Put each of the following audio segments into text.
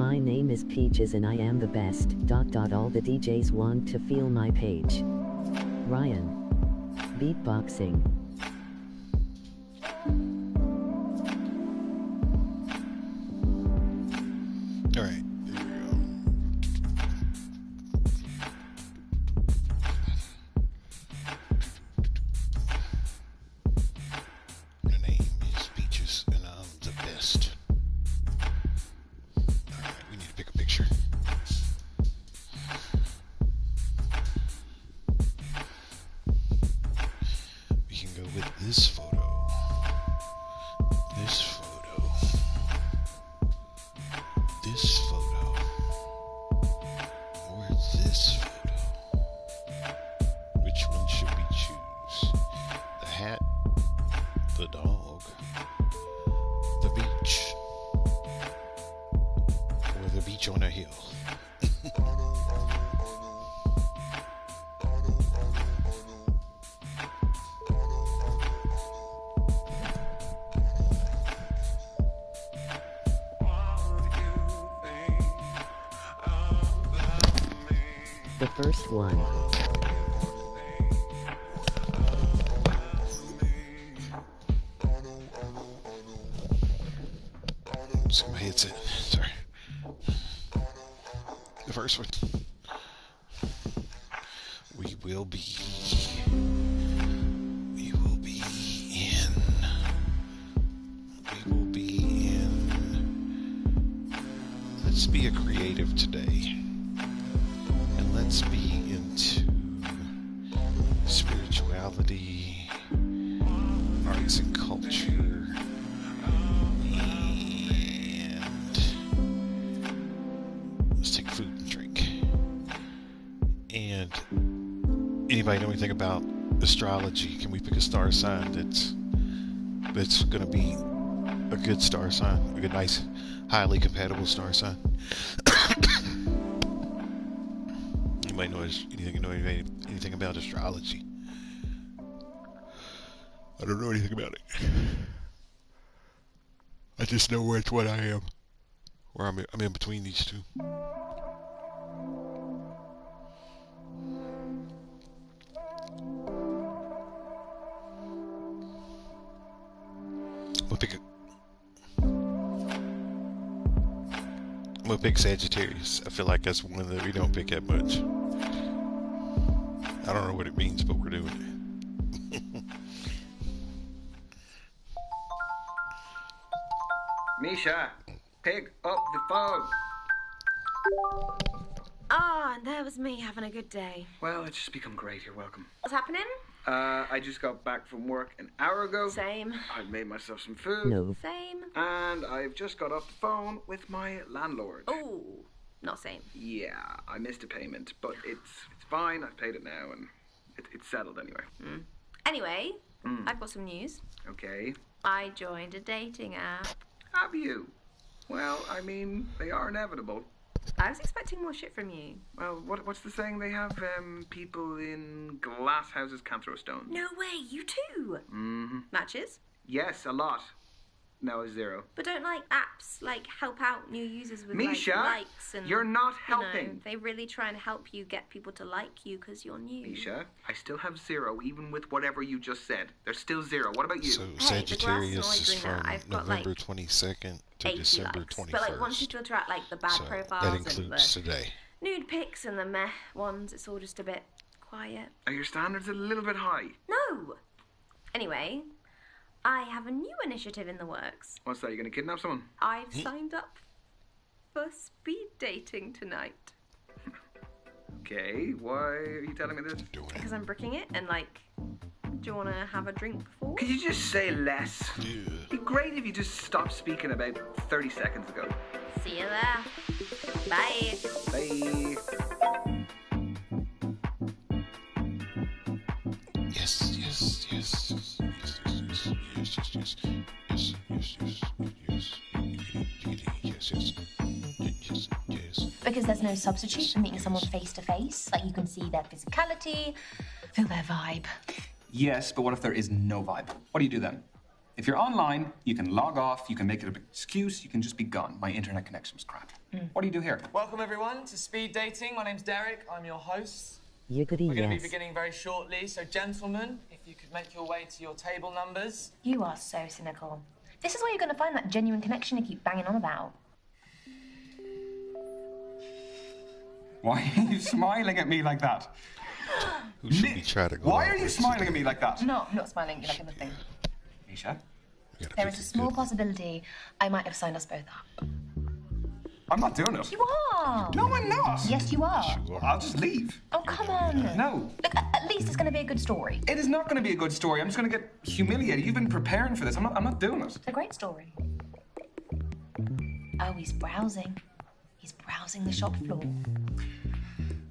My name is Peaches and I am the best. All the DJs want to feel my page. Ryan. Beatboxing. All right. My name is Peaches and I'm the best. Alright, we need to pick a picture. We can go with this photo. This photo. This photo. Or this photo. Which one should we choose? The hat, the dog, the beach, or the beach on a hill? The first one. Somebody hits it. Sorry. The first one. We will be in. Let's be a creative today. And let's be into spirituality, arts and culture, and let's take food and drink. And anybody know anything about astrology? Can we pick a star sign that's going to be a good star sign, a good, nice, highly compatible star sign? Anybody know anything about astrology? I don't know anything about it. I just know which one I am. Where I'm in between these two. I'm a big Sagittarius. I feel like that's one that we don't pick that much. I don't know what it means, but we're doing it. Misha, pick up the phone. Ah, and there was me having a good day. Well, it's just become great. You're welcome. What's happening? I just got back from work an hour ago. Same. I've made myself some food. No. Same. And I've just got off the phone with my landlord. Oh, not same. Yeah, I missed a payment, but it's fine. I've paid it now, and it's settled anyway. Anyway, I've got some news. Okay. I joined a dating app. Have you? Well, I mean, they are inevitable. I was expecting more shit from you. Well, what's the saying they have? People in glass houses can't throw stones. No way, you too. Mm-hmm. Matches? Yes, a lot. No, a zero. But don't like apps like help out new users with Misha, like likes and you're not you know, helping. they really try and help you get people to like you because you're new. Misha, I still have zero, even with whatever you just said. There's still zero. What about you? So Hey, Sagittarius is from I've got, November like, 22nd to 80 December likes. 21st. But like wanted to attract like the bad so profiles that and includes the today. nude pics and the meh ones. It's all just a bit quiet. Are your standards a little bit high? No. Anyway, I have a new initiative in the works. What's that? You gonna kidnap someone? I've signed up for speed dating tonight. Okay, why are you telling me this? Doing it. Because I'm bricking it and like, do you want to have a drink before? Could you just say less? Yeah. It'd be great if you just stopped speaking about 30 seconds ago. See you there. Bye. Bye. Yes, yes, yes, yes, yes, yes, yes, yes, yes, yes, yes, yes, yes, yes. Because there's no substitute for meeting someone face to face. Like you can see their physicality, feel their vibe. Yes, but what if there is no vibe? What do you do then? If you're online, you can log off, you can make it an excuse, you can just be gone. My internet connection was crap. What do you do here? Welcome, everyone, to Speed Dating. My name's Derek. I'm your host. Yiggity We're going to be yes. beginning very shortly, so gentlemen, if you could make your way to your table numbers. You are so cynical. This is where you're going to find that genuine connection you keep banging on about. Why are you smiling at me like that? Who should we try to go Why out are you with smiling today? at me like that? No, I'm not smiling. You're like in the thing. Misha? We gotta There pick is a a small good one. possibility I might have signed us both up. I'm not doing it. You are. No, I'm not. Yes, you are. You are. I'll just leave. Oh, come on. No. Look, at least it's going to be a good story. It is not going to be a good story. I'm just going to get humiliated. You've been preparing for this. I'm not doing it. It's a great story. Oh, he's browsing. He's browsing the shop floor.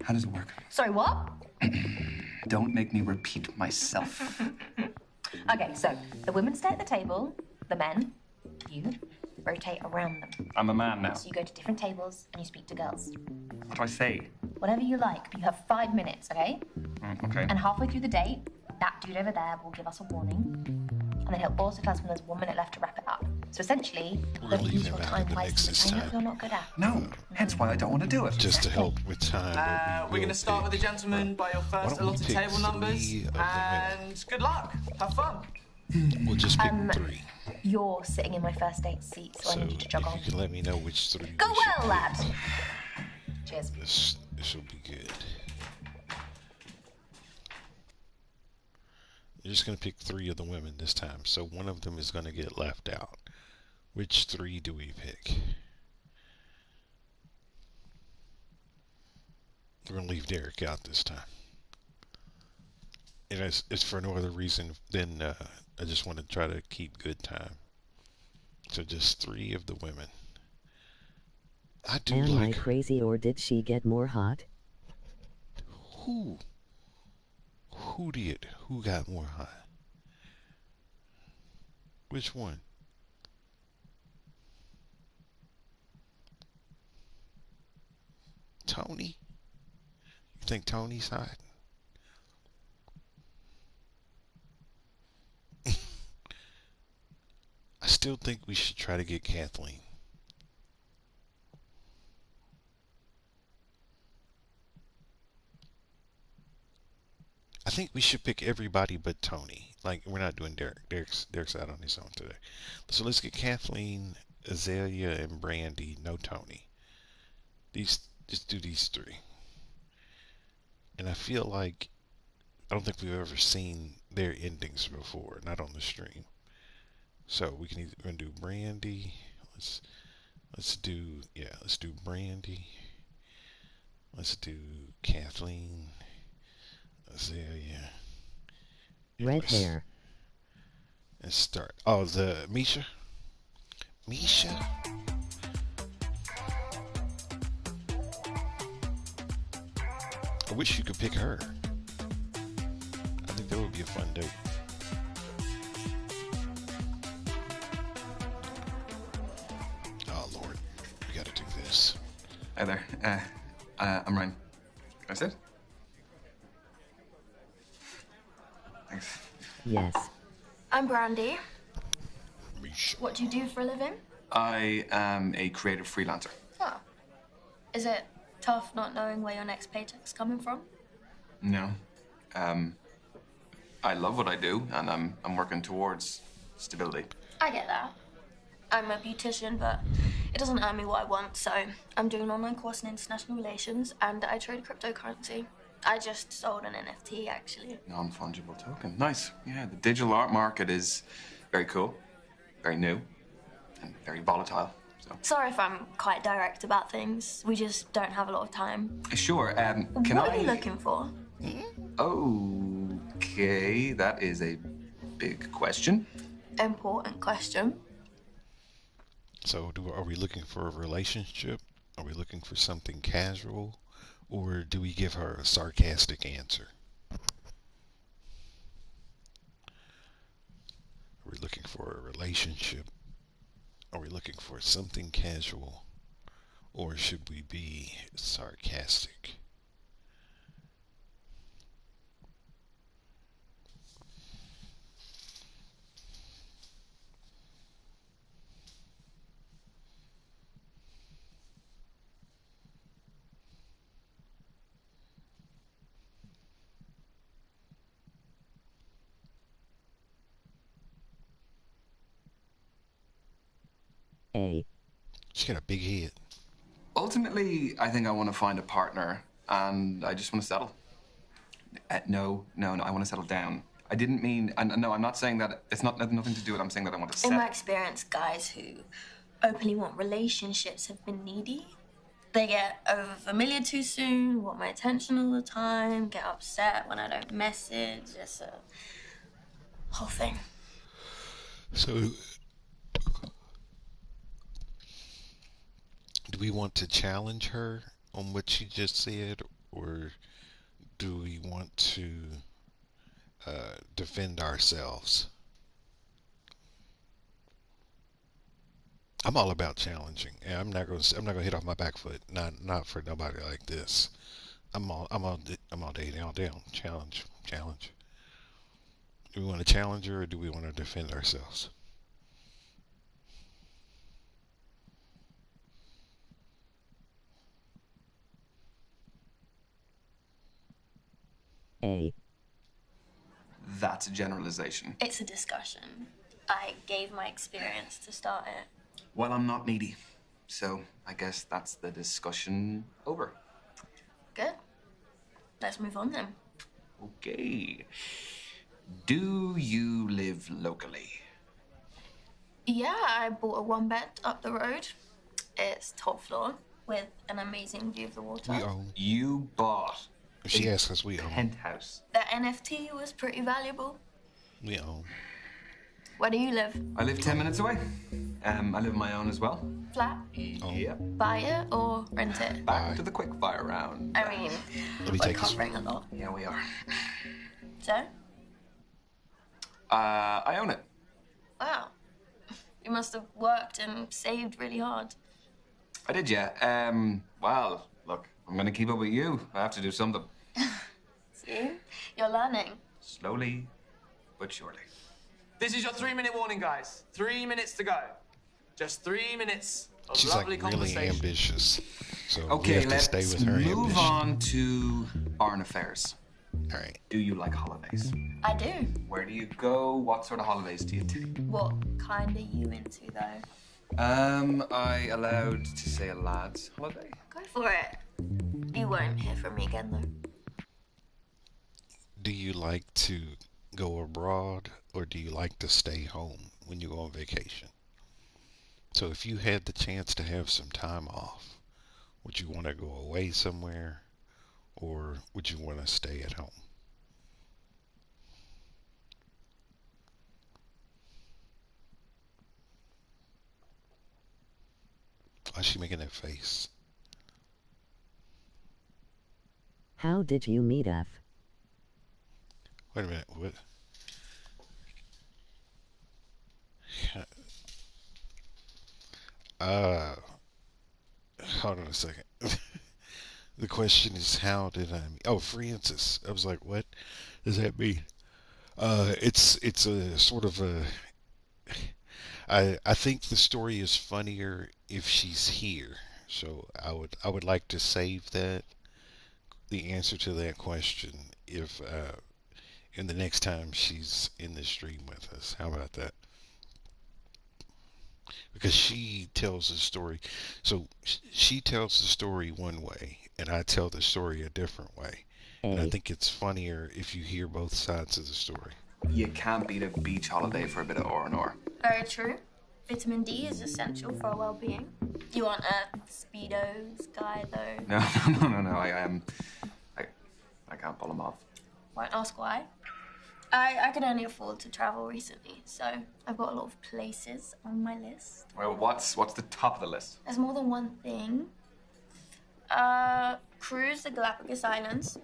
How does it work? Sorry, what? Don't make me repeat myself. Okay, so the women stay at the table, the men, you, rotate around them. I'm a man now. So you go to different tables and you speak to girls. What do I say? Whatever you like, but you have 5 minutes, okay? Okay. And halfway through the date, that dude over there will give us a warning. And then he'll also tell us when there's 1 minute left to wrap it up. So essentially, We're don't gonna use leave your him out time of the mix wasting this something time. that you're not good at. No. Hence why I don't want to do it. Just to help with time. but We're going to start with the gentlemen by your Why first don't we allotted pick table numbers. 3 of the women? And good luck. Have fun. We'll just pick 3. You're sitting in my first date seat, so I So need you to jog on. if you can let me know which 3 Go we should well, pick. lad. Cheers. This will be good. You're just going to pick 3 of the women this time, so one of them is going to get left out. Which 3 do we pick? We're going to leave Derek out this time. And it's for no other reason than I just want to try to keep good time. So just 3 of the women. I do Am I like her. crazy or did she get more hot? Who? Who got more hot? Which one? Tony? You think Tony's hot? I still think we should try to get Kathleen. I think we should pick everybody but Tony. Like, we're not doing Derek. Derek's out on his own today. So let's get Kathleen, Azalea, and Brandy. No Tony. Just do these 3. And I feel like I don't think we've ever seen their endings before, not on the stream. So we're gonna do Brandy. Let's do Brandy. Let's do Kathleen. Azalea. Red hair. Let's start. Oh, the Misha. I wish you could pick her. I think that would be a fun date. Oh Lord, we gotta do this. Hi there. I'm Ryan. Can I sit? Thanks. Yes. I'm Brandy. Misha. What do you do for a living? I am a creative freelancer. Oh. Is it tough not knowing where your next paycheck's coming from? No. I love what I do, and I'm working towards stability. I get that. I'm a beautician, but it doesn't earn me what I want, so I'm doing an online course in international relations, and I trade cryptocurrency. I just sold an NFT, actually. Non-fungible token. Nice. Yeah, the digital art market is very cool, very new, and very volatile. So. Sorry if I'm quite direct about things. We just don't have a lot of time. Sure. Can What I? are you looking for? Okay, that is a big question. Important question. So, are we looking for a relationship? Are we looking for something casual? Or do we give her a sarcastic answer? Are we looking for a relationship? Are we looking for something casual? Or should we be sarcastic? A. She got a big head. Ultimately, I think I want to find a partner, and I just want to settle. No, I want to settle down. I didn't mean, and no, I'm not saying that, it's not nothing to do with it. I'm saying that I want to settle. In my experience, guys who openly want relationships have been needy. They get over familiar too soon, want my attention all the time, get upset when I don't message. It's a whole thing. So, do we want to challenge her on what she just said, or do we want to defend ourselves? I'm all about challenging, and I'm not gonna hit off my back foot. Not for nobody like this. I'm all day down. Challenge. Do we want to challenge her, or do we want to defend ourselves? A. That's a generalization. It's a discussion. I gave my experience to start it. Well, I'm not needy, so I guess that's the discussion over. Good. Let's move on then. Okay. Do you live locally? Yeah, I bought a one bed up the road. It's top floor with an amazing view of the water. We own. You bought If she asks us, we own. penthouse. That NFT was pretty valuable. We own. Where do you live? I live 10 minutes away. I live on my own as well. Flat? Yep. Buy it or rent it? Back to the quick fire round. I mean, Let me we're take this. covering a lot. Yeah, we are. So? I own it. Wow. You must have worked and saved really hard. I did, yeah. Well, look, I'm gonna keep up with you. I have to do something. See? You're learning. Slowly, but surely. This is your 3-minute warning, guys. 3 minutes to go. Just 3 minutes of She's lovely like really conversation. ambitious, so we Okay, have to let's stay with her move ambition. on to foreign affairs. All right. Do you like holidays? I do. Where do you go? What sort of holidays do you take? What kind are you into, though? I allowed to say a lad's holiday? Go for it. You won't hear from me again, though. Do you like to go abroad, or do you like to stay home when you go on vacation? So if you had the chance to have some time off, would you want to go away somewhere, or would you want to stay at home? Why is she making that face? How did you meet F? Wait a minute, what? Hold on a second. The question is, how did I meet? Oh, Francis. I was like, what does that mean? It's a sort of a. I think the story is funnier if she's here. So I would like to save the answer to that question if in the next time she's in the stream with us. How about that? Because she tells the story. So she tells the story one way, and I tell the story a different way. And I A. think it's funnier if you hear both sides of the story. You can't beat a beach holiday for a bit of R&R. Very true. Vitamin D is essential for our well-being. You aren't a Speedos guy, though. No. I can't pull them off. Won't ask why. I can only afford to travel recently, so I've got a lot of places on my list. Well, what's the top of the list? There's more than one thing. Cruise the Galapagos Islands,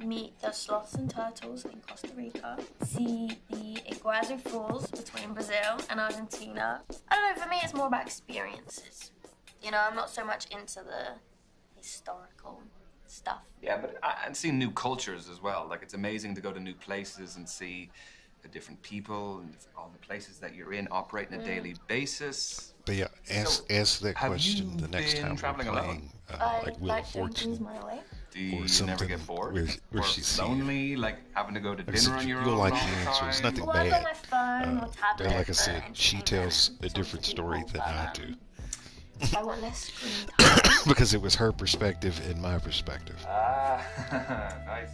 meet the sloths and turtles in Costa Rica, see the Iguazu Falls between Brazil and Argentina. I don't know, for me it's more about experiences. You know, I'm not so much into the historical stuff. Yeah, but and seeing new cultures as well. Like, it's amazing to go to new places and see the different people and all the places that you're in operate on a daily basis. But yeah, ask that have question you the next been time we're traveling playing I like Wheel like of doing things Fortune. my way. Do you or never something get bored? where or she's seen. lonely, like having to go to Like I said, dinner on your you'll own like all the answer. It's time? nothing Well, I've got bad. my phone or tablet. But like I for said, she entertainment. tells a Something different to keep story all than fun. I do. I want less screen time. Because it was her perspective and my perspective. Ah, nice.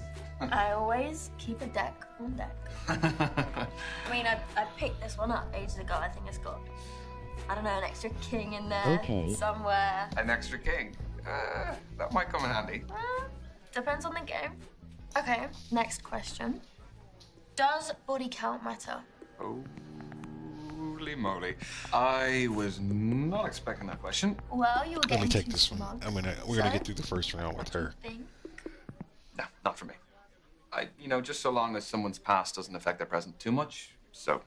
I always keep a deck on deck. I mean, I picked this one up ages ago. I think it's got, I don't know, an extra king in there Okay. somewhere. An extra king. That might come in handy. Depends on the game. Okay, next question. Does body count matter? Holy moly. I was not expecting that question. Well, you were Let getting me take too this one. smug. We're gonna get through the first round with What do you her. think? No, not for me. Just so long as someone's past doesn't affect their present too much. So,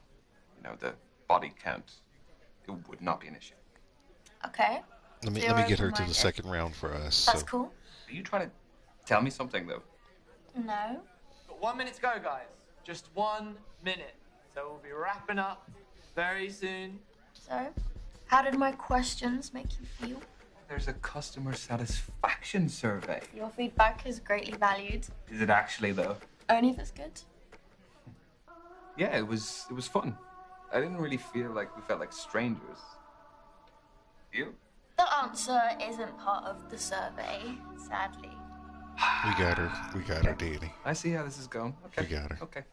the body count, it would not be an issue. Okay. Let me Zero get her to the open-minded. second round for us. That's so. cool. Are you trying to tell me something, though? No. Got 1 minute to go, guys. Just 1 minute. So we'll be wrapping up very soon. So, how did my questions make you feel? There's a customer satisfaction survey. Your feedback is greatly valued. Is it actually, though? Only if it's good. Yeah, it was fun. I didn't really feel like we felt like strangers. You? The answer isn't part of the survey, sadly. We got her, Danny. I see how this is going. Okay. We got her. Okay.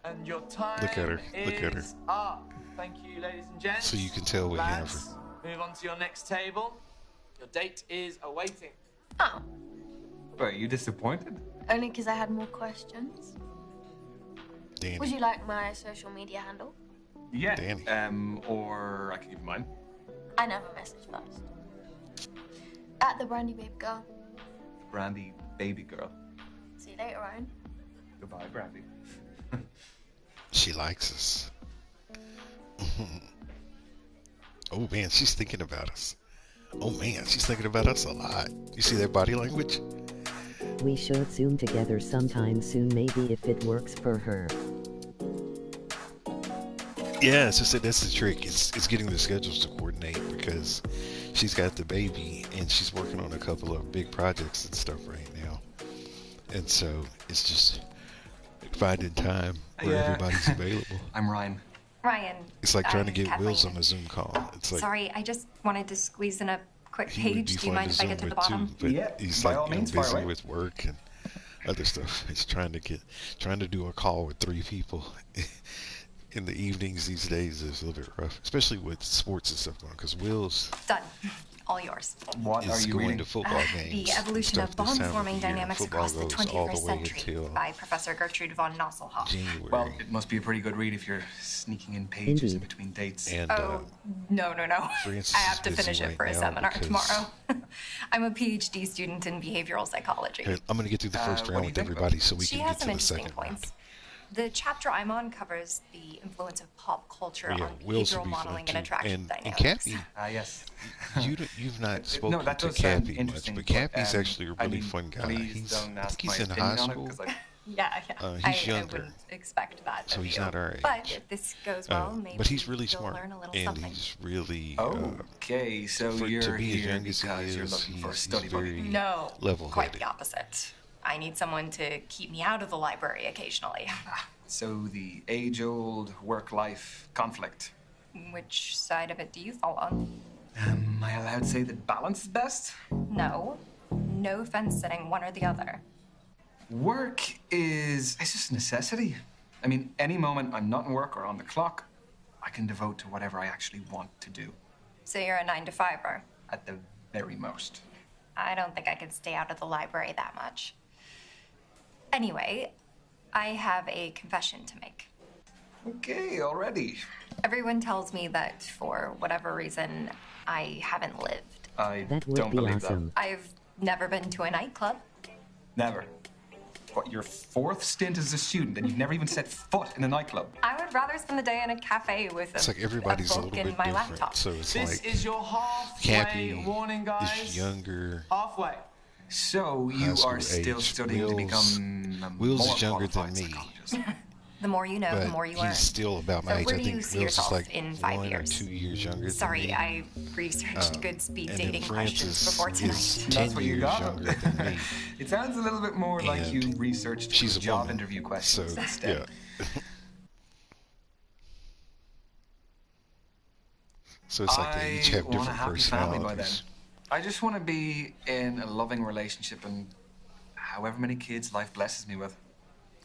And your time Look at her. Look at her. is up. Thank you, ladies and gents. So you can tell with Lads, Jennifer. move on to your next table. Your date is awaiting. Oh, Wait, are you disappointed? only because I had more questions. Danny. Would you like my social media handle? Yeah. Danny. Or I can give you mine. I never message first. At the Brandy Babe Girl. Brandy, baby girl. See you later, Ryan. Goodbye, Brandy. She likes us. Oh man, she's thinking about us. Oh man, she's thinking about us a lot. You see that body language? We should Zoom together sometime soon, maybe if it works for her. Yeah, it's just that's the trick. It's getting the schedules to coordinate because she's got the baby and she's working on a couple of big projects and stuff right now. And so it's just finding time where Yeah. everybody's available. I'm Ryan. Ryan. It's like trying to I'm get Kathleen. Wills on a Zoom call. It's like Sorry, I just wanted to squeeze in a quick he would be page. Do you fun mind to if I Zoom get to the with too, bottom? but Yeah, he's by like all means, fire busy away. with work and other stuff. He's trying to do a call with 3 people in the evenings these days is a little bit rough, especially with sports and stuff going on. Because Will's Done. All yours. What are is you going reading? to football games. The and Evolution of stuff this time Bond-Forming the year. Dynamics Football Across the goes all 21st the way Century until by Professor Gertrude von Nosselhoff. January. Well, it must be a pretty good read if you're sneaking in pages in Indeed. between dates. and Oh, no. Francis I have to is busy finish it right for a now seminar because- tomorrow. I'm a PhD student in behavioral psychology. Here, I'm going to get through the first what do round you with think? everybody so we She can has get some to the interesting second points. round. The chapter I'm on covers the influence of pop culture Yeah, on Will's will behavioral be fun modeling too. and attraction And dynamics. Cappy, Yes. you've not No, spoken that to does sound Cappy much, interesting, but but, Cappy's actually a I really mean, fun guy. Please I don't think ask he's my in high opinion on it, school. 'cause, like, Yeah. He's I younger. wouldn't expect that. So of he's you. not our But age. if this goes well, maybe But he's really you'll smart, learn a little and something. he's really Okay, so to you're be as here young as he because you're is, looking for a he's study very buddy. No, level-headed. quite the opposite. I need someone to keep me out of the library occasionally. So the age-old work-life conflict. Which side of it do you fall on? Am I allowed to say that balance is best? No. No fence sitting, one or the other. Work it's just a necessity. I mean, any moment I'm not in work or on the clock, I can devote to whatever I actually want to do, So you're a 9-to-5er. at the very most. I don't think I could stay out of the library that much. Anyway, I have a confession to make. Okay, already. Everyone tells me that for whatever reason, I haven't lived. I That would don't be believe awesome. I've never been to a nightclub. that. Never. What, your 4th stint as a student and you've never even set foot in a nightclub? I would rather spend the day in a cafe with It's like everybody's a book little and bit my different. laptop. So it's This like is your halfway Cappy warning, guys. is younger. Halfway. So High you school are still age. studying to become a Will's more is younger than qualified me. psychologist. The more you know, the but more you learn. he's still about my So age. where I do think you see Will's is yourself like in 5 1 or years? 2 years younger Sorry, than me. I researched good speed and dating then questions Frances before tonight. is 10 That's what you years got. younger than me. It sounds a little bit more like And you researched she's a job woman, interview questions so, instead. yeah. So it's like they each have want a different happy family by then. personalities. I just want to be in a loving relationship and however many kids life blesses me with.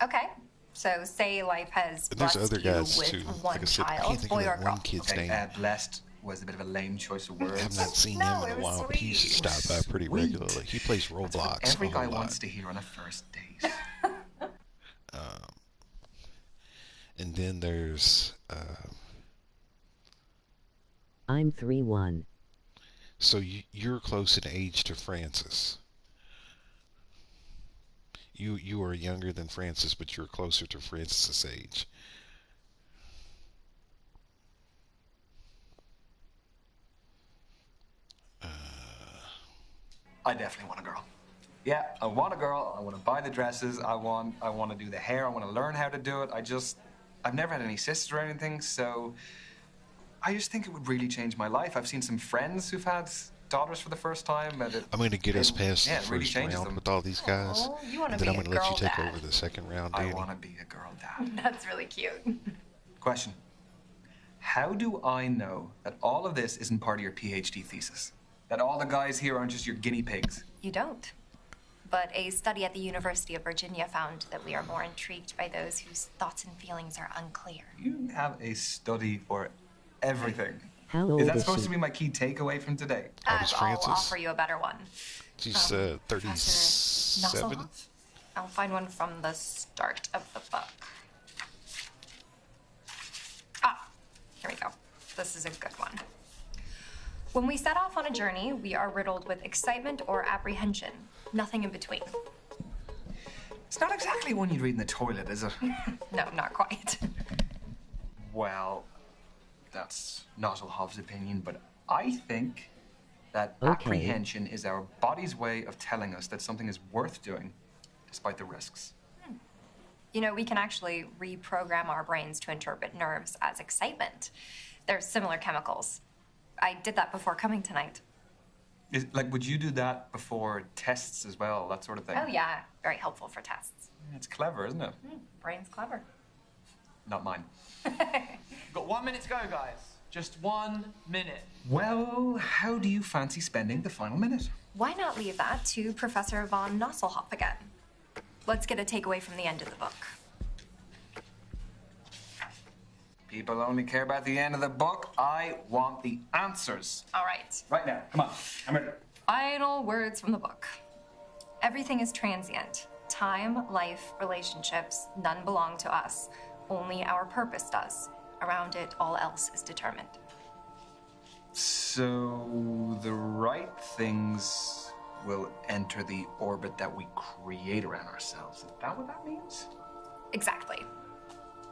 Okay. So say life has And there's blessed other you guys with too. one Like I said, I child, can't think boy of or that one girl. kid's Okay, name. blessed was a bit of a lame choice of words. I've not seen No, him in it a was while, but he used to sweet. stop by pretty Sweet. regularly. He plays That's what Roblox every a guy whole wants lot. to hear on a first date. And then there's I'm 3-1. so you're close in age to Francis. You are younger than Francis, but you're closer to Francis's age. I definitely want a girl. Yeah, I want a girl. I want to buy the dresses. I want to do the hair. I want to learn how to do it. I've never had any sisters or anything, so I just think it would really change my life. I've seen some friends who've had daughters for the first time, and I'm going to get us past yeah, the it really first changes round them. with all these guys, Oh, you wanna and then I'm be going a to let you girl take dad. over the second round, I Danny. want to be a girl dad. That's really cute. Question. How do I know that all of this isn't part of your PhD thesis? That all the guys here aren't just your guinea pigs? You don't. But a study at the University of Virginia found that we are more intrigued by those whose thoughts and feelings are unclear. You have a study for everything. How old Is that is supposed she? to be my key takeaway from today? How old is I'll Francis? offer you a better one. She's Professor 37. Nasselhoff? I'll find one from the start of the book. Ah, here we go. This is a good one. When we set off on a journey, we are riddled with excitement or apprehension. Nothing in between. It's not exactly one you'd read in the toilet, is it? No, not quite. Well, that's Nasselhoff's opinion, but I think that Okay. apprehension is our body's way of telling us that something is worth doing, despite the risks. You know, we can actually reprogram our brains to interpret nerves as excitement. They're similar chemicals. I did that before coming tonight. Would you do that before tests as well, that sort of thing? Oh, yeah, very helpful for tests. It's clever, isn't it? Brain's clever. Not mine. Got 1 minute to go, guys. Just 1 minute. Well, how do you fancy spending the final minute? Why not leave that to Professor von Nasselhoff again? Let's get a takeaway from the end of the book. People only care about the end of the book. I want the answers. All right. Right now, come on. I'm ready. Final words from the book. Everything is transient. Time, life, relationships, none belong to us. Only our purpose does. Around it, all else is determined. So the right things will enter the orbit that we create around ourselves. Is that what that means? Exactly.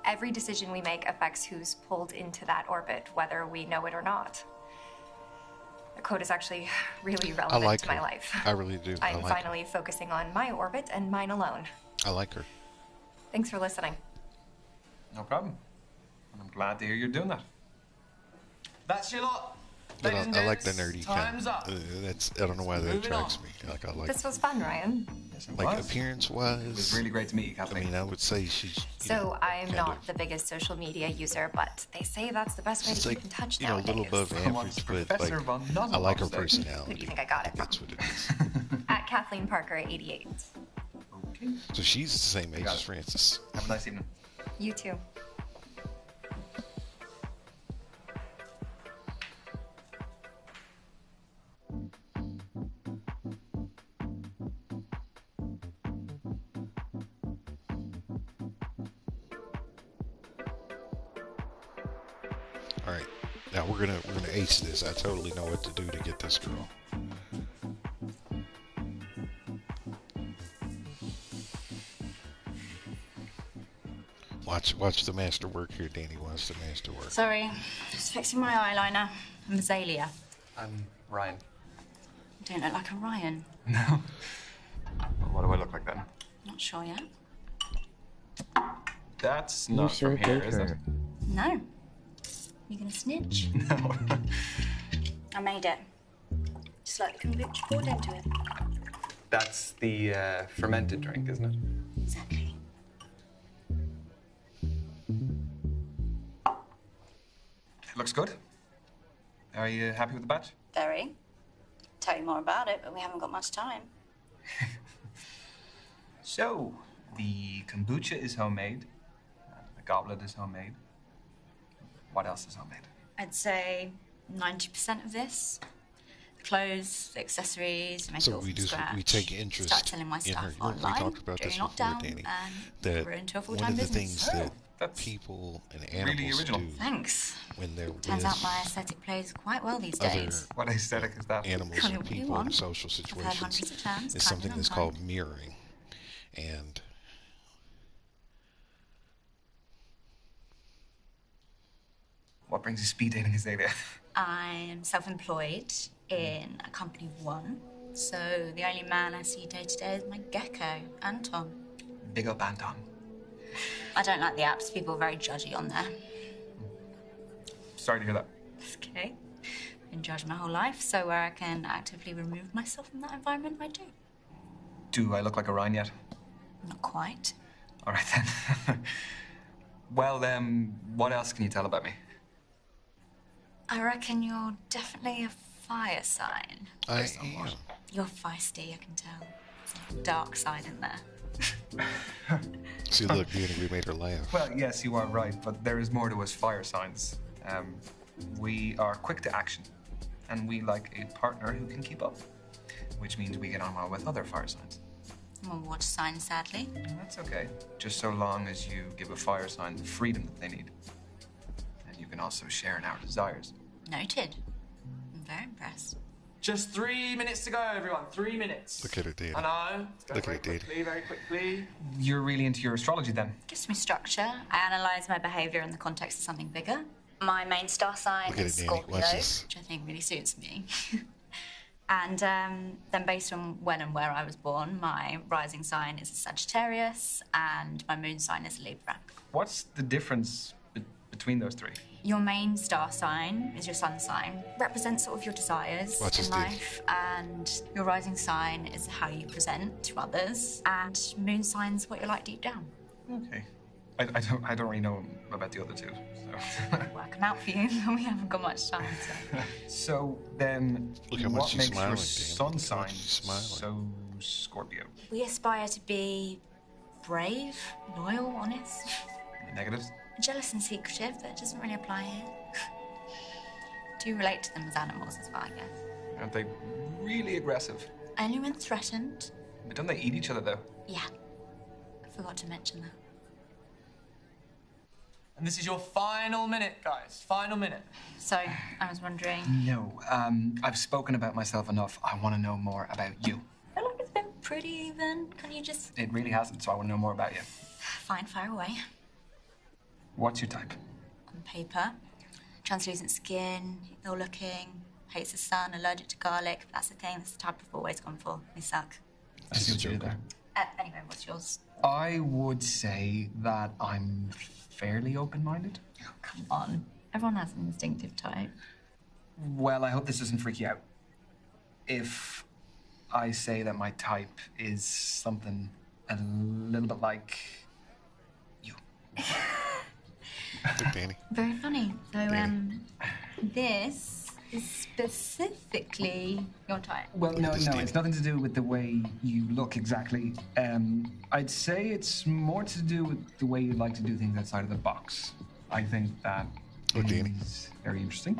Every decision we make affects who's pulled into that orbit, whether we know it or not. The quote is actually really relevant like to my her. life. I really do. I I'm like finally focusing on my orbit and mine alone. I like her. Thanks for listening. No problem. And I'm glad to hear you're doing that. That's your lot. But Ladies and I like the gents, nerdy kind. Time's up. I don't know why that Moving attracts on. me. Like I like This was fun, Ryan. Yes, it like was. appearance-wise. It was really great to meet you, I Kathleen. mean, I would say she's. So I'm kind not of- the biggest social media user, but they say that's the best way She's to like, keep in touch you know, a nowadays. little above What's average, but Professor like, von I like her Nasselhoff say? personality. Who do you think I got it That's from? what it is. At Kathleen Parker 88. Okay. So she's the same age got as it. Francis. Have a nice evening. You too. All right, now we're gonna ace this. I totally know what to do to get this girl. Watch the master work here, Danny. Watch the master work. Sorry, just fixing my eyeliner. I'm Azalea. I'm Ryan. You don't look like a Ryan. What do I look like then? Not sure yet. That's You not should from here, date is it? her. No. You gonna snitch? No. I made it. Just like the kombucha poured into it. That's the fermented drink, isn't it? Exactly. It looks good. Are you happy with the batch? Very. Tell you more about it, but we haven't got much time. So, the kombucha is homemade. The goblet is homemade. What else is homemade? I'd say 90% of this. Clothes, accessories, make it So all we from do. scratch. We take interest Start selling my in stuff her. online. We talked about doing this it before, down, Danny. and That grew into a one full-time of the business. things that that's people and really animals original. do Thanks. when they're Turns with out my aesthetic plays quite well these other days. What aesthetic is that? animals Call it and what you people in want. social I've had situations hundreds of terms, is kind something and that's unkind. called mirroring, and What brings you speed dating, Azalea? I am self-employed in a company of one, so the only man I see day to day is my gecko, Anton. Big up Anton. I don't like the apps. People are very judgy on there. Sorry to hear that. It's okay. Been judged my whole life, so where I can actively remove myself from that environment, I do. Do I look like a Rhine yet? Not quite. All right then. Well, what else can you tell about me? I reckon you're definitely a fire sign. I Based on am. what? You're feisty, I can tell. There's a dark side in there. See, look, Danny, we made her laugh. Well, yes, you are right, but there is more to us fire signs. We are quick to action, and we like a partner who can keep up, which means we get on well with other fire signs. I'm a watch sign, sadly. That's okay, just so long as you give a fire sign the freedom that they need. And you can also share in our desires. Noted. I'm very impressed. Just 3 minutes to go, everyone. 3 minutes. Look at it, Danny. I know. It's going Look very at it, Danny. quickly, very quickly. You're really into your astrology then? Gives me structure. I analyse my behaviour in the context of something bigger. My main star sign Look at is it, Danny. Scorpio, Watch this. which I think really suits me. And then based on when and where I was born, my rising sign is a Sagittarius and my moon sign is Libra. What's the difference between those three? Your main star sign is your sun sign, represents sort of your desires Watch this, in dude. life, and your rising sign is how you present to others, and moon sign's what you're like deep down. Okay. I don't really know about the other two, so. Work 'em out for you, we haven't got much time. So. So then, Look how much what she's makes smiling, your Dan. sun Look how sign much she's smiling. so Scorpio? We aspire to be brave, loyal, honest, Any negatives? jealous and secretive, but it doesn't really apply here. Do relate to them as animals as well, I guess. Aren't they really aggressive? Only when threatened. But don't they eat each other though? Yeah. I forgot to mention that. And this is your final minute, guys. Final minute. So, I was wondering... No. I've spoken about myself enough. I want to know more about you. I feel like it's been pretty even. Can you just... It really hasn't, so I want to know more about you. Fine, fire away. What's your type? On paper, translucent skin, ill-looking, hates the sun, allergic to garlic. That's the thing. That's the type I've always gone for. They suck. I see what you did there. Anyway, what's yours? I would say that I'm fairly open-minded. Oh, come on. Everyone has an instinctive type. Well, I hope this doesn't freak you out. If I say that my type is something a little bit like you. Look, Danny. Very funny. So, Danny. this is specifically your type. Well, no, This Danny. it's nothing to do with the way you look exactly. I'd say it's more to do with the way you like to do things outside of the box. I think that Oh, Danny. is very interesting,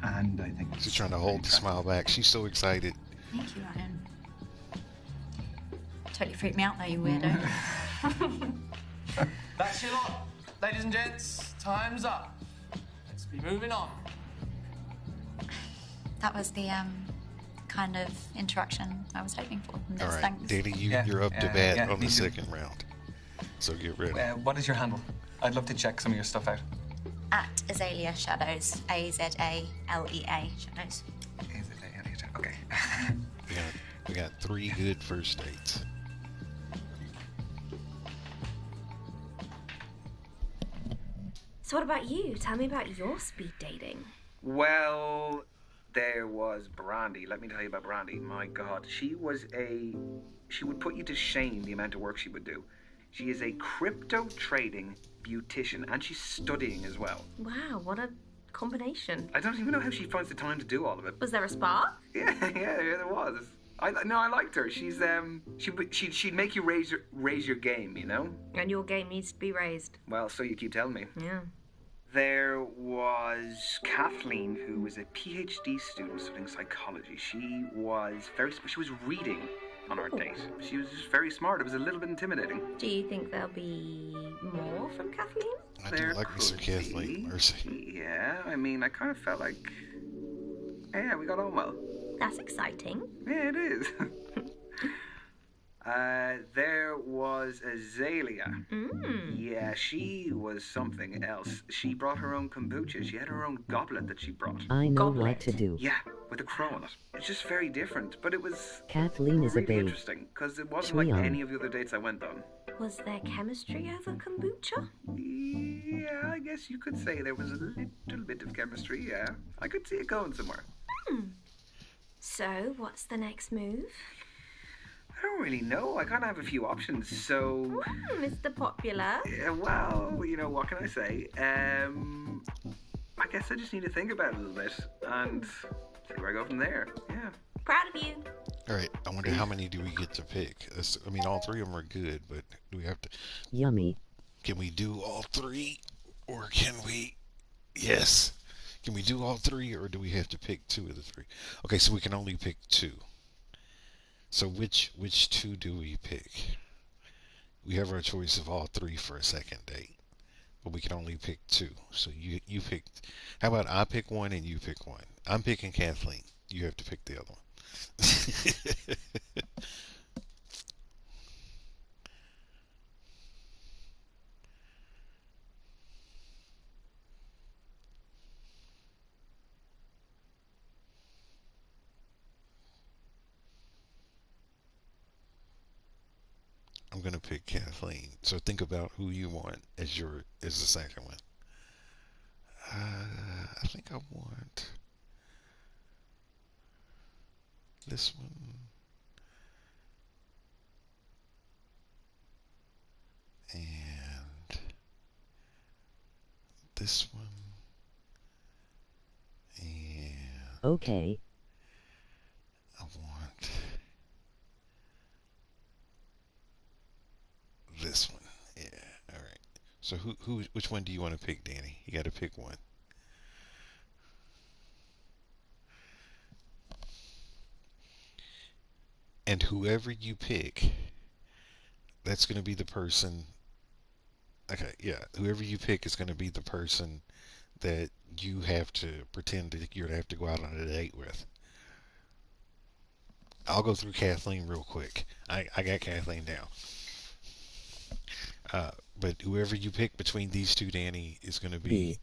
and I think She's trying to hold the smile back. She's so excited. Thank you, Ryan. Totally freaked me out though, you weirdo. That's your lot. Ladies and gents, time's up. Let's be moving on. That was the kind of interaction I was hoping for. From this. All right, Thanks. Danny, Yeah, you're up to yeah, bat yeah, on me the too. second round. So get ready. What is your handle? I'd love to check some of your stuff out. At Azalea Shadows. A-Z-A-L-E-A Shadows. Okay. We got 3 good first dates. So what about you? Tell me about your speed dating. Well, there was Brandy. Let me tell you about Brandy. My God, she would put you to shame the amount of work she would do. She is a crypto trading beautician, and she's studying as well. Wow, what a combination. I don't even know how she finds the time to do all of it. Was there a spark? Yeah, there was. I liked her. She'd make you raise your game, you know. And your game needs to be raised. Well, so you keep telling me. Yeah. There was Kathleen, who was a PhD student studying psychology. She was reading on our date. She was just very smart. It was a little bit intimidating. Do you think there'll be more from Kathleen? I do like Mr. Kathleen Mercy. Yeah, I mean, I kind of felt like, yeah, we got on well. That's exciting. Yeah, it is. There was Azalea. Yeah, she was something else. She brought her own kombucha. She had her own goblet that she brought. I know what to do. Yeah, with a crow on it. It's just very different, but it was Kathleen is really a babe. interesting, because it wasn't like Shriyan. any of the other dates I went on. Was there chemistry over kombucha? Yeah, I guess you could say there was a little bit of chemistry, yeah. I could see it going somewhere. So, what's the next move? I don't really know. I kind of have a few options, so... Mr. Popular. Yeah, well, you know, what can I say? I guess I just need to think about it a little bit and see where I go from there. Yeah. Proud of you. All right, I wonder how many do we get to pick? I mean, all three of them are good, but do we have to... Yummy. Can we do all three? Or can we... Yes. Can we do all three, or do we have to pick two of the three? Okay, so we can only pick two. So which two do we pick? We have our choice of all three for a second date, but we can only pick two. So you picked. How about I pick one and you pick one? I'm picking Kathleen. You have to pick the other one. I'm gonna pick Kathleen. So think about who you want as the second one. I think I want this one. And this one. And Okay. I want this one. Yeah, all right. So which one do you want to pick, Danny? You got to pick one. And whoever you pick, that's going to be the person. Okay, yeah. Whoever you pick is going to be the person that you have to pretend that you're going to have to go out on a date with. I'll go through Kathleen real quick. I got Kathleen down. But whoever you pick between these two, Danny, is going to be... B.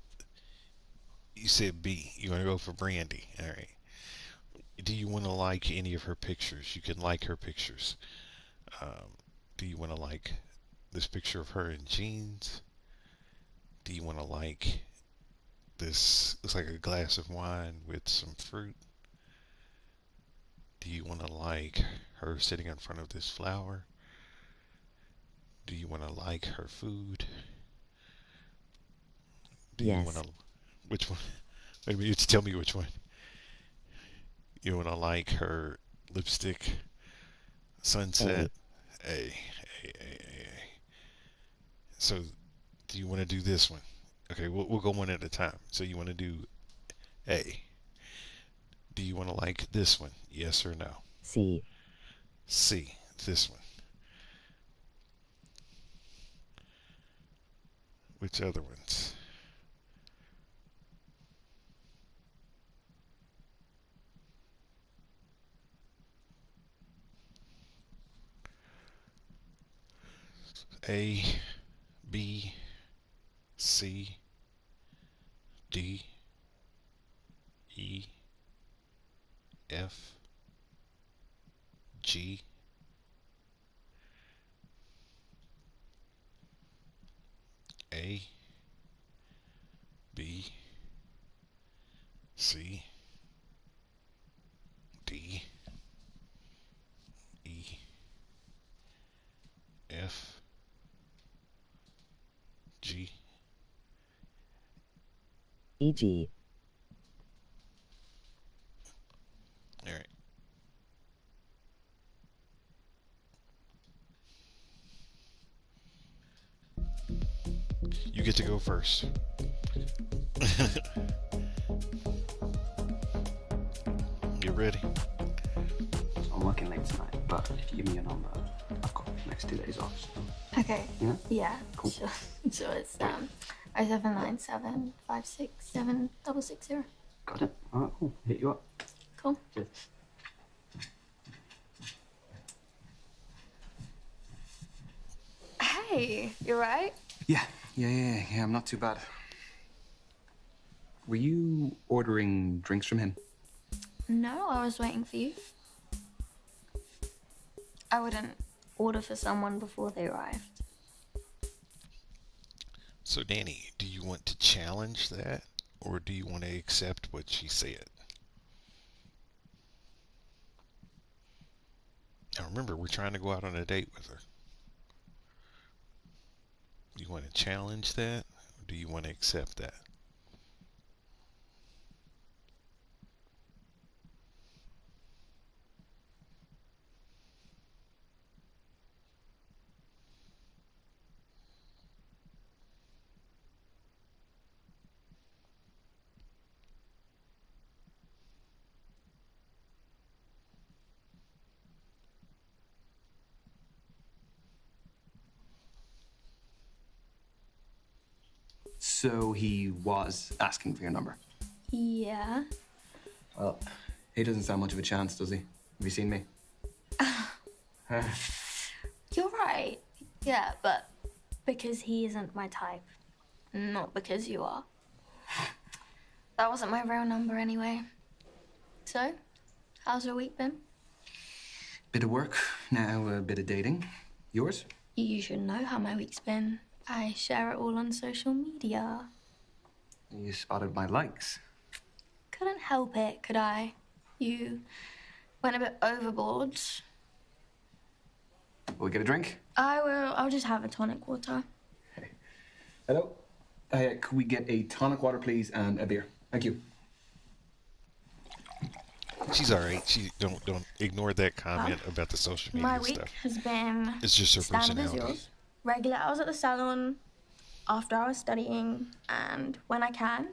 You said B. You want to go for Brandy. All right. Do you want to like any of her pictures? You can like her pictures. Do you want to like this picture of her in jeans? Do you want to like this? Looks like a glass of wine with some fruit. Do you want to like her sitting in front of this flower? Do you want to like her food? Do Yes. you want to... Which one? Wait a minute, you have to tell me which one. You want to like her lipstick sunset? A. So, do you want to do this one? Okay, we'll go one at a time. So you want to do A. Do you want to like this one? Yes or no? C. C. This one. Which other ones? A, B, C, D, E, F, G, A, B, C, D, E, F, G, E.G. All right. You get to go first. You ready? I'm working late tonight, but if you give me your number, I've got the next 2 days off. So. Okay. Yeah? Yeah. Cool. Sure. So it's 0797 567 660. Got it. All right, cool. Hit you up. Cool. Cheers. Hey, you right? Yeah, I'm not too bad. Were you ordering drinks from him? No, I was waiting for you. I wouldn't order for someone before they arrived. So, Danny, do you want to challenge that, or do you want to accept what she said? Now, remember, we're trying to go out on a date with her. Do you want to challenge that, or do you want to accept that? So he was asking for your number. Yeah. Well, he doesn't stand much of a chance, does he? Have you seen me? You're right. Yeah, but because he isn't my type. Not because you are. That wasn't my real number anyway. So, how's your week been? Bit of work, now a bit of dating. Yours? You should know how my week's been. I share it all on social media. You spotted my likes. Couldn't help it, could I? You went a bit overboard. Will we get a drink? I will. I'll just have a tonic water. Hey. Hello? Could we get a tonic water, please, and a beer? Thank you. She's all right. She don't ignore that comment about the social media My week stuff. has been It's just her standard as personality. yours. Regular hours at the salon, after I was studying, and when I can,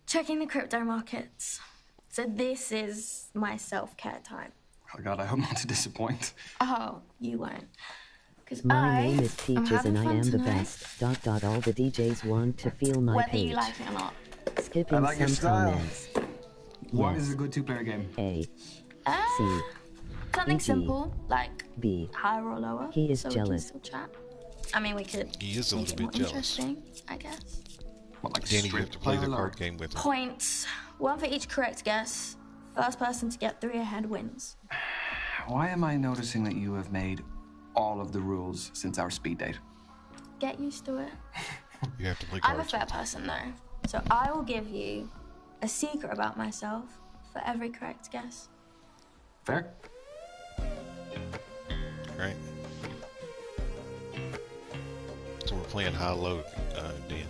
checking the crypto markets. So this is my self-care time. Oh God, I hope not to disappoint. Oh, you won't. Because My name is am Peaches and having I fun am the tonight, best. All the DJs want to feel my whether page. you like it or not. Skipping I like your some style. comments. What Yes. is a good two-player game? A. Ah, C. something E.G. simple, like B. higher or lower. He is so jealous. We can still chat. I mean, we could He is a make little it bit more jealous. interesting, I guess. What, like Danny, you have to play the strip card game with her. Points. One for each correct guess. First person to get 3 ahead wins. Why am I noticing that you have made all of the rules since our speed date? Get used to it. You have to play I'm a cards. fair person, though. So I will give you a secret about myself for every correct guess. Fair? Right. So we're playing high-low, Danny.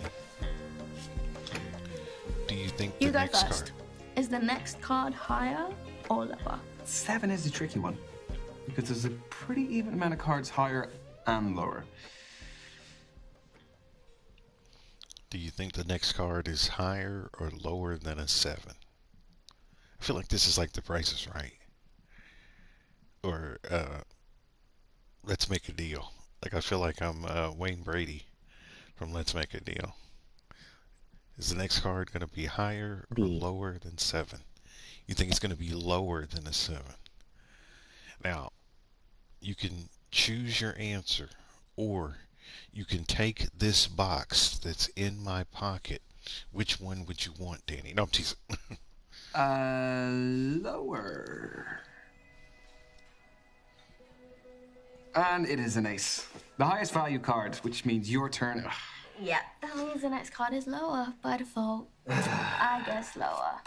Do you think the You go next first. card? Is the next card higher or lower? 7 is the tricky one. Because there's a pretty even amount of cards higher and lower. Do you think the next card is higher or lower than a 7? I feel like this is like The Price is Right. Or Let's Make a Deal. Like I feel like I'm Wayne Brady from Let's Make a Deal. Is the next card going to be higher or B. lower than 7? You think it's going to be lower than a 7? Now, you can choose your answer, or you can take this box that's in my pocket. Which one would you want, Danny? No, I'm teasing. Lower. And it is an ace. The highest value card, which means your turn. Yep. That means the next card is lower by default. I guess lower.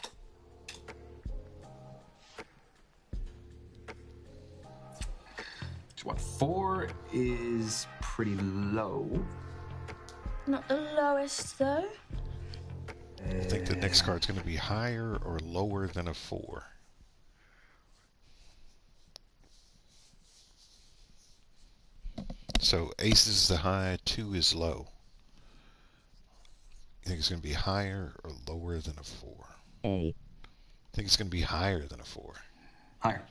So what, 4 is pretty low. Not the lowest, though. I think the next card's going to be higher or lower than a 4. So ace is the high, 2 is low. You think it's going to be higher or lower than a 4? A. I think it's going to be higher than a 4. Higher.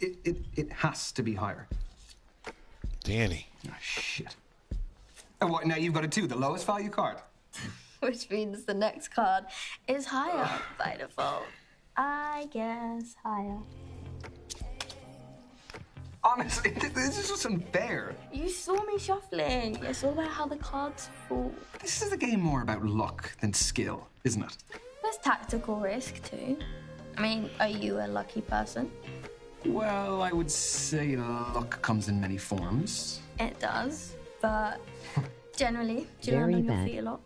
It has to be higher. Danny. Oh, shit. And what, now you've got a 2, the lowest value card. Which means the next card is higher by default. I guess higher. Honestly, this is just unfair. You saw me shuffling. It's all about how the cards fall. This is a game more about luck than skill, isn't it? There's tactical risk too. I mean, are you a lucky person? Well, I would say luck comes in many forms. It does, but generally, do you land on your feet a lot?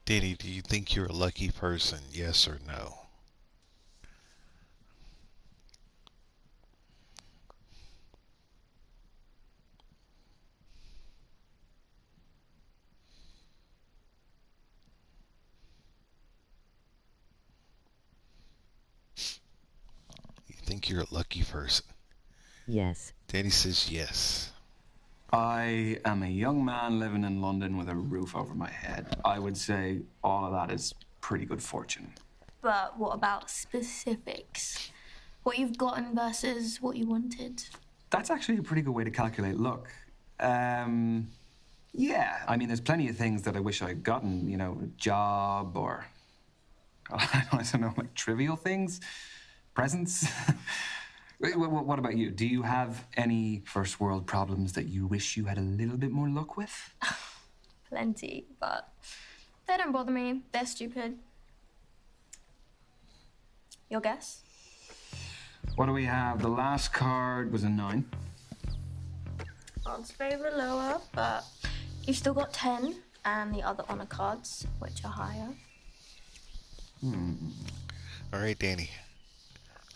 Danny, do you think you're a lucky person, yes or no? You think you're a lucky person? Yes. Danny says yes. I am a young man living in London with a roof over my head. I would say all of that is pretty good fortune. But what about specifics? What you've gotten versus what you wanted? That's actually a pretty good way to calculate luck. Yeah, I mean, there's plenty of things that I wish I'd gotten, you know, a job or, I don't know, like trivial things, presents. What about you? Do you have any first world problems that you wish you had a little bit more luck with? Plenty, but they don't bother me. They're stupid. Your guess? What do we have? The last card was a 9. Odds favor lower, but you've still got 10 and the other honor cards, which are higher. All right, Danny.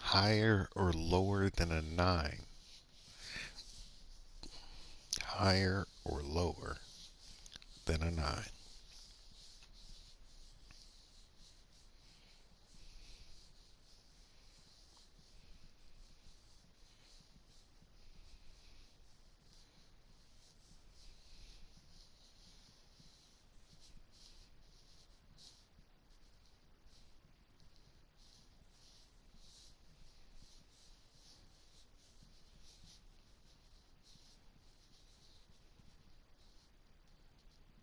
Higher or lower than a 9? Higher or lower than a 9?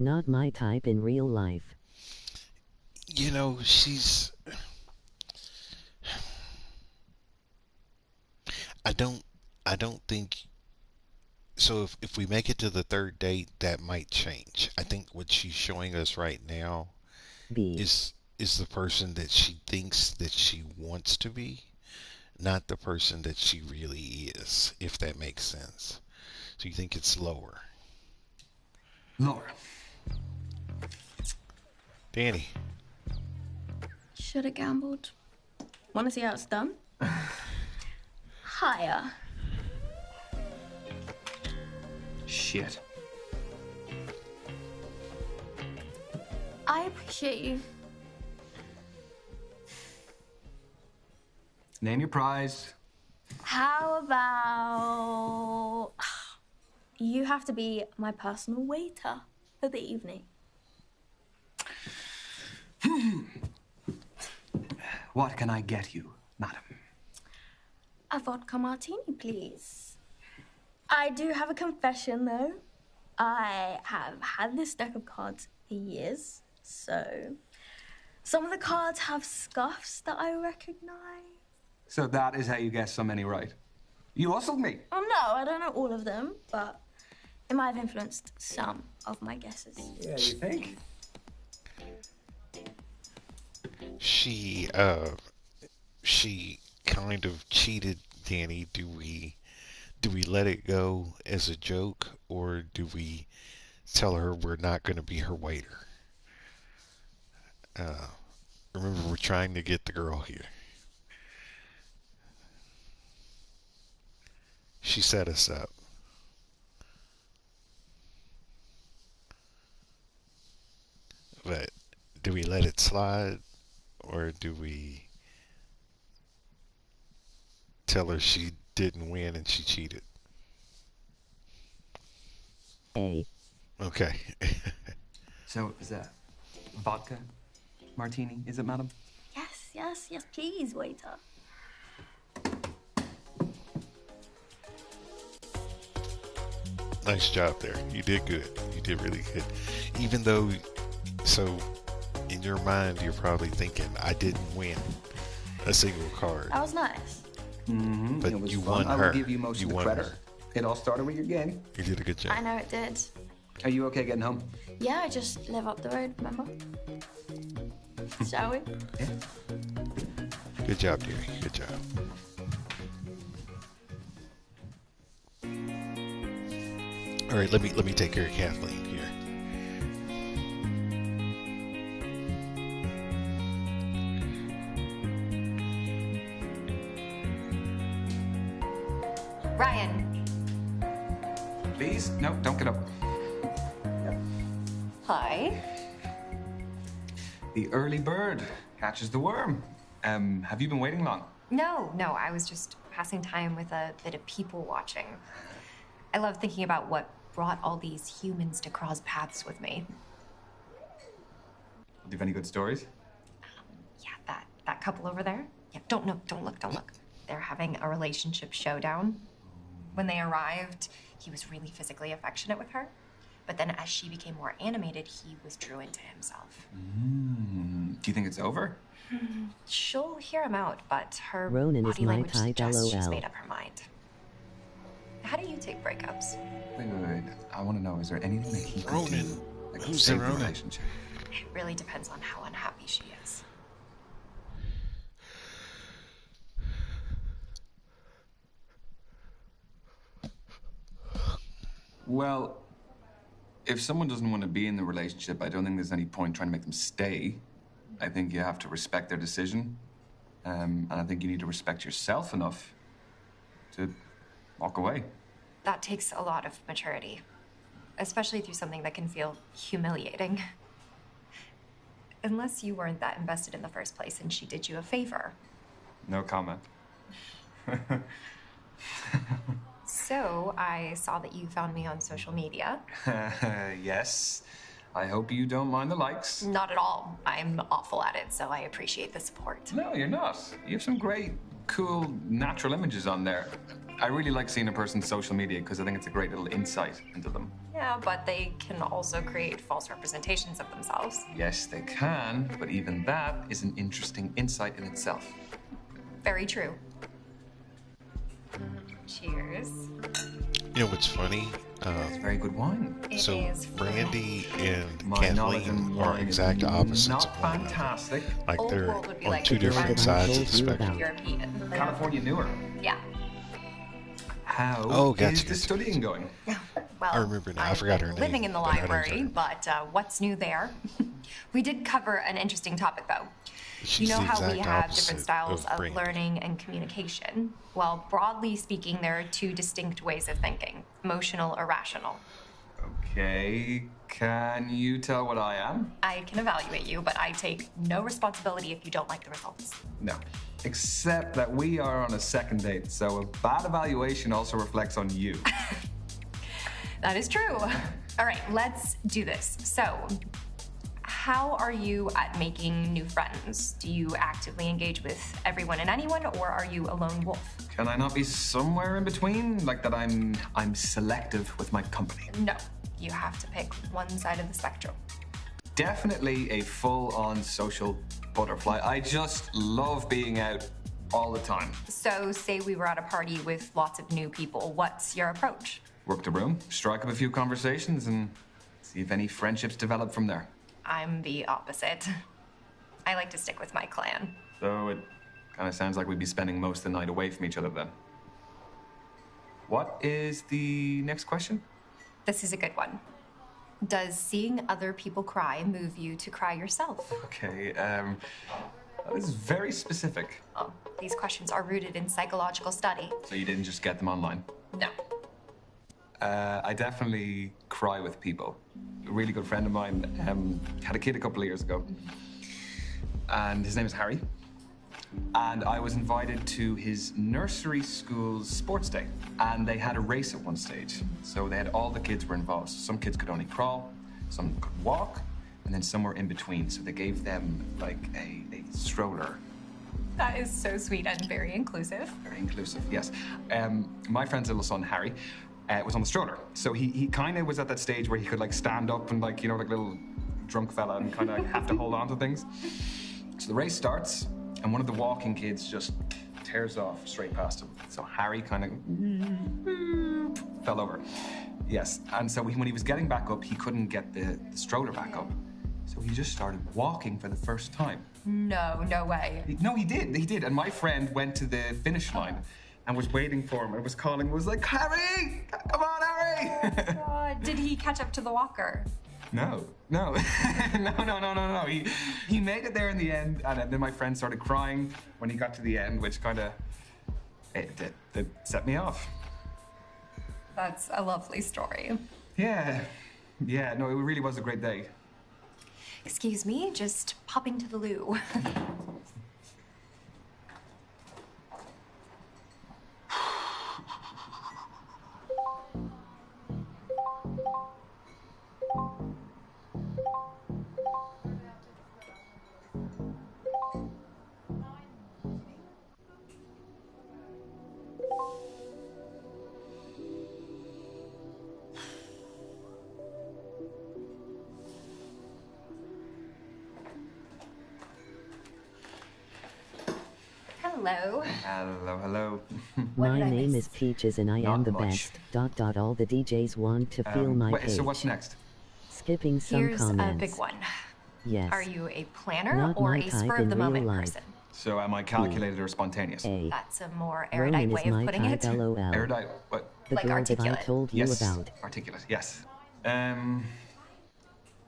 Not my type in real life. You know, she's... I don't think... So if we make it to the third date, that might change. I think what she's showing us right now is the person that she thinks that she wants to be, not the person that she really is, if that makes sense. So you think it's lower? Lower. Danny. Should have gambled. Want to see how it's done? Higher. Shit. I appreciate you. Name your prize. How about... You have to be my personal waiter for the evening. What can I get you, madam? A vodka martini, please. I do have a confession, though. I have had this deck of cards for years, so some of the cards have scuffs that I recognize. So that is how you guess so many right. You hustled me. Oh, no, I don't know all of them, but it might have influenced some of my guesses. Yeah, you think? She kind of cheated Danny. Do we let it go as a joke, or do we tell her we're not going to be her waiter. Remember, we're trying to get the girl here. She set us up. But do we let it slide, or do we tell her she didn't win and she cheated? A. Okay. So, is that vodka martini, is it, madam? Yes, please, waiter. Nice job there. You did good. You did really good. Even though, so in your mind, you're probably thinking, I didn't win a single card. That was nice. Mm-hmm. But it was you fun. won I her. will give you most of the won credit. her. It all started with your game. You did a good job. I know it did. Are you okay getting home? Yeah, I just live up the road, remember? Shall we? Yeah. Good job, dearie. Good job. All right, let me take care of Kathleen here. Ryan. Please? No, don't get up. Hi. The early bird catches the worm. Have you been waiting long? No, I was just passing time with a bit of people watching. I love thinking about what brought all these humans to cross paths with me. Do you have any good stories? Yeah, that couple over there. Yeah, don't look. They're having a relationship showdown. When they arrived, he was really physically affectionate with her. But then as she became more animated, he withdrew into himself. Do you think it's over? She'll hear him out, but her Ronan is body my language type, suggests she's LOL. made up her mind. How do you take breakups? Wait. I want to know, is there anything that he could Ronan. do that could Who's save the the Ronan? relationship? It really depends on how unhappy she is. Well, if someone doesn't want to be in the relationship, I don't think there's any point trying to make them stay. I think you have to respect their decision. And I think you need to respect yourself enough to walk away. That takes a lot of maturity, especially through something that can feel humiliating. Unless you weren't that invested in the first place and she did you a favor. No comment. So, I saw that you found me on social media. Yes. I hope you don't mind the likes. Not at all. I'm awful at it, so I appreciate the support. No, you're not. You have some great, cool, natural images on there. I really like seeing a person's social media because I think it's a great little insight into them. Yeah, but they can also create false representations of themselves. Yes, they can, but even that is an interesting insight in itself. Very true. Cheers. You know what's funny? It's very good wine. It So is Brandy and My knowledge Kathleen in are wine is exact opposites not of one another. fantastic. Like Old they're world would be on like two the different Brand sides I of the told you spectrum. about. European. California newer. Yeah. How Oh, is gotcha, the gotcha. studying going? Well, I remember now. I I've forgot been her name, living in the but I know library, her. but what's new there? We did cover an interesting topic, though. She's You know the how we exact have opposite different styles of Brandy. learning and communication? Well, broadly speaking, there are two distinct ways of thinking: emotional or rational. Okay, can you tell what I am? I can evaluate you, but I take no responsibility if you don't like the results. No. Except that we are on a second date, so a bad evaluation also reflects on you. That is true. All right, let's do this. So, how are you at making new friends? Do you actively engage with everyone and anyone, or are you a lone wolf? Can I not be somewhere in between? Like that I'm selective with my company. No, you have to pick one side of the spectrum. Definitely a full-on social butterfly. I just love being out all the time. So, say we were at a party with lots of new people. What's your approach? Work the room, strike up a few conversations, and see if any friendships develop from there. I'm the opposite. I like to stick with my clan. So it kind of sounds like we'd be spending most of the night away from each other then. What is the next question? This is a good one. Does seeing other people cry move you to cry yourself? Okay, that is very specific. Oh, these questions are rooted in psychological study. So you didn't just get them online? No. I definitely cry with people. A really good friend of mine had a kid a couple of years ago. And his name is Harry. And I was invited to his nursery school's sports day. And they had a race at one stage. So they had all the kids were involved. So some kids could only crawl, some could walk, and then some were in between. So they gave them like a stroller. That is so sweet and very inclusive. Very inclusive, yes. My friend's little son, Harry, was on the stroller. So he kind of was at that stage where he could like stand up and like, you know, like a little drunk fella and kind of have to hold on to things. So the race starts. And one of the walking kids just tears off straight past him. So Harry kind of fell over. Yes, and so when he was getting back up, he couldn't get the stroller back up. So he just started walking for the first time. No way. No, he did. And my friend went to the finish line and was waiting for him and was calling, was like, Harry, come on, Harry. Did he catch up to the walker? No. No. He made it there in the end, and then my friend started crying when he got to the end, which kind of it set me off. That's a lovely story. Yeah. No, it really was a great day. Excuse me, just popping to the loo. Hello. Hello. My name is Peaches and I am the much. best. All the DJs want to feel my page. So what's next? Skipping some Here's comments. a big one. Yes. Are you a planner Not or my a type spur of in the real moment life. person? So am I calculated or spontaneous? A. That's a more Ronan erudite is way of my putting type, it. LOL. Erudite, what? The Like girl articulate. that I told you Yes, about. articulate, yes.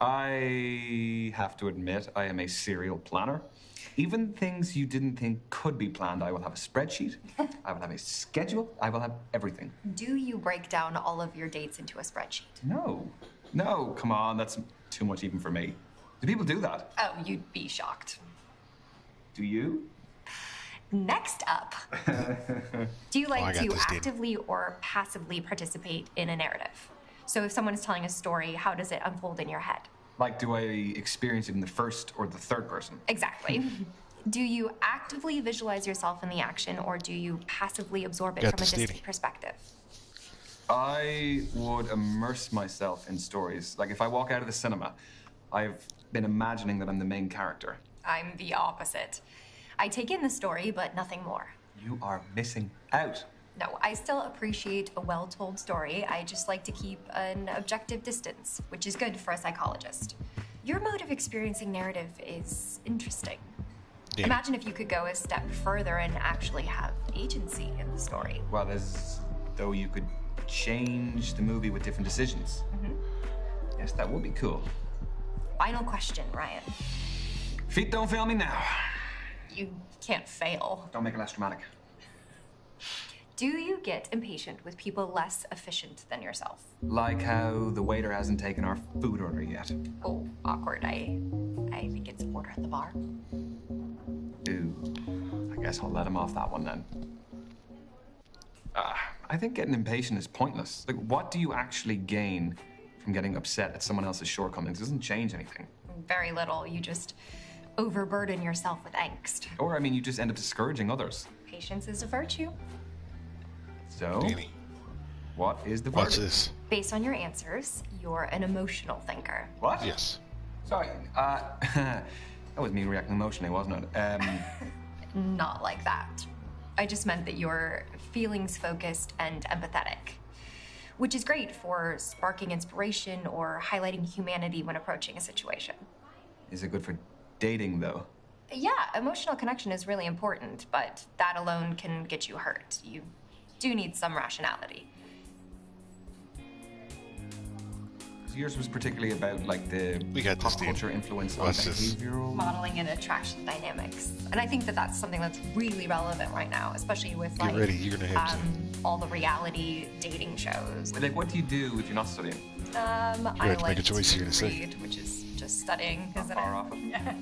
I have to admit, I am a serial planner. Even things you didn't think could be planned, I will have a spreadsheet, I will have a schedule, I will have everything. Do you break down all of your dates into a spreadsheet? No, come on, that's too much even for me. Do people do that? Oh, you'd be shocked. Do you? Next up, do you like to this, Dean. actively or passively participate in a narrative? So if someone is telling a story, how does it unfold in your head? Like, do I experience it in the first or the third person? Exactly. Do you actively visualize yourself in the action, or do you passively absorb it Got from a this, Dean. distant perspective? I would immerse myself in stories. Like, if I walk out of the cinema, I've been imagining that I'm the main character. I'm the opposite. I take in the story, but nothing more. You are missing out. No, I still appreciate a well-told story. I just like to keep an objective distance, which is good for a psychologist. Your mode of experiencing narrative is interesting. Yeah. Imagine if you could go a step further and actually have agency in the story. Well, as though you could change the movie with different decisions. Yes, that would be cool. Final question, Ryan. Feet don't fail me now. You can't fail. Don't make it less dramatic. Do you get impatient with people less efficient than yourself? Like how the waiter hasn't taken our food order yet. Oh, awkward. I think it's order at the bar. Ooh, I guess I'll let him off that one then. I think getting impatient is pointless. Like, what do you actually gain from getting upset at someone else's shortcomings? It doesn't change anything. Very little. You just overburden yourself with angst. Or, I mean, you just end up discouraging others. Patience is a virtue. So, Danny, what is the watch verdict? this. Based on your answers, you're an emotional thinker. What? Yes. Sorry, that was me reacting emotionally, wasn't it? Not like that. I just meant that you're feelings focused and empathetic, which is great for sparking inspiration or highlighting humanity when approaching a situation. Is it good for dating, though? Yeah, emotional connection is really important, but that alone can get you hurt. You do need some rationality. So yours was particularly about like the We got pop this, Dan. culture influence on Watch this. behavioral. Modeling and attraction dynamics. And I think that that's something that's really relevant right now, especially with Get ready, you're gonna have all the reality dating shows. Like, what do you do if you're not studying? I have to like make a choice here in a sec. read, which is just studying, isn't Far it? off it. Yeah.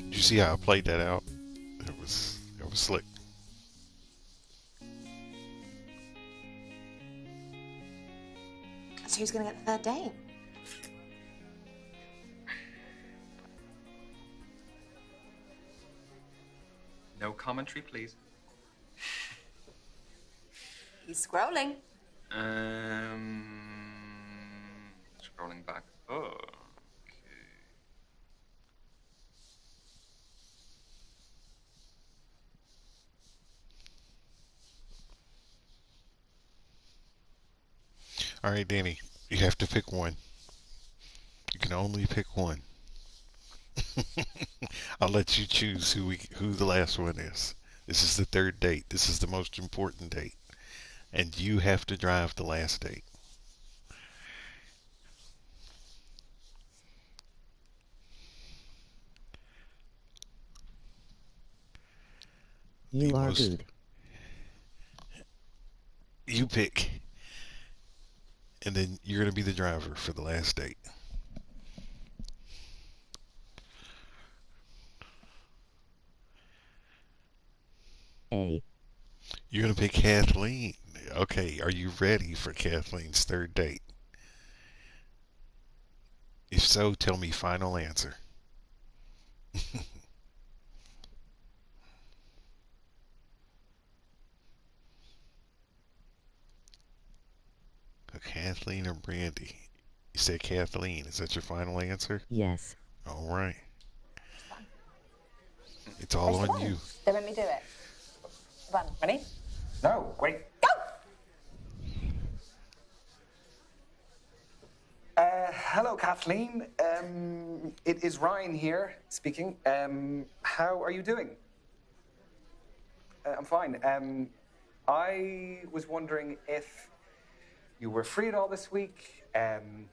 Did you see how I played that out? It was slick. So who's going to get the third date? No commentary, please. He's scrolling. Scrolling back. Oh. All right, Danny, you have to pick one. You can only pick one. I'll let you choose who the last one is. This is the third date. This is the most important date. And you have to drive the last date. You are good. You pick. And then you're going to be the driver for the last date. A. You're going to pick Kathleen. Okay, are you ready for Kathleen's third date? If so, tell me final answer. Kathleen or Brandy? You said Kathleen. Is that your final answer? Yes. All right. It's all on you. Then let me do it. One. Ready? No, wait. Go! Hello, Kathleen. It is Ryan here speaking. How are you doing? I'm fine. I was wondering if you were free at all this week, and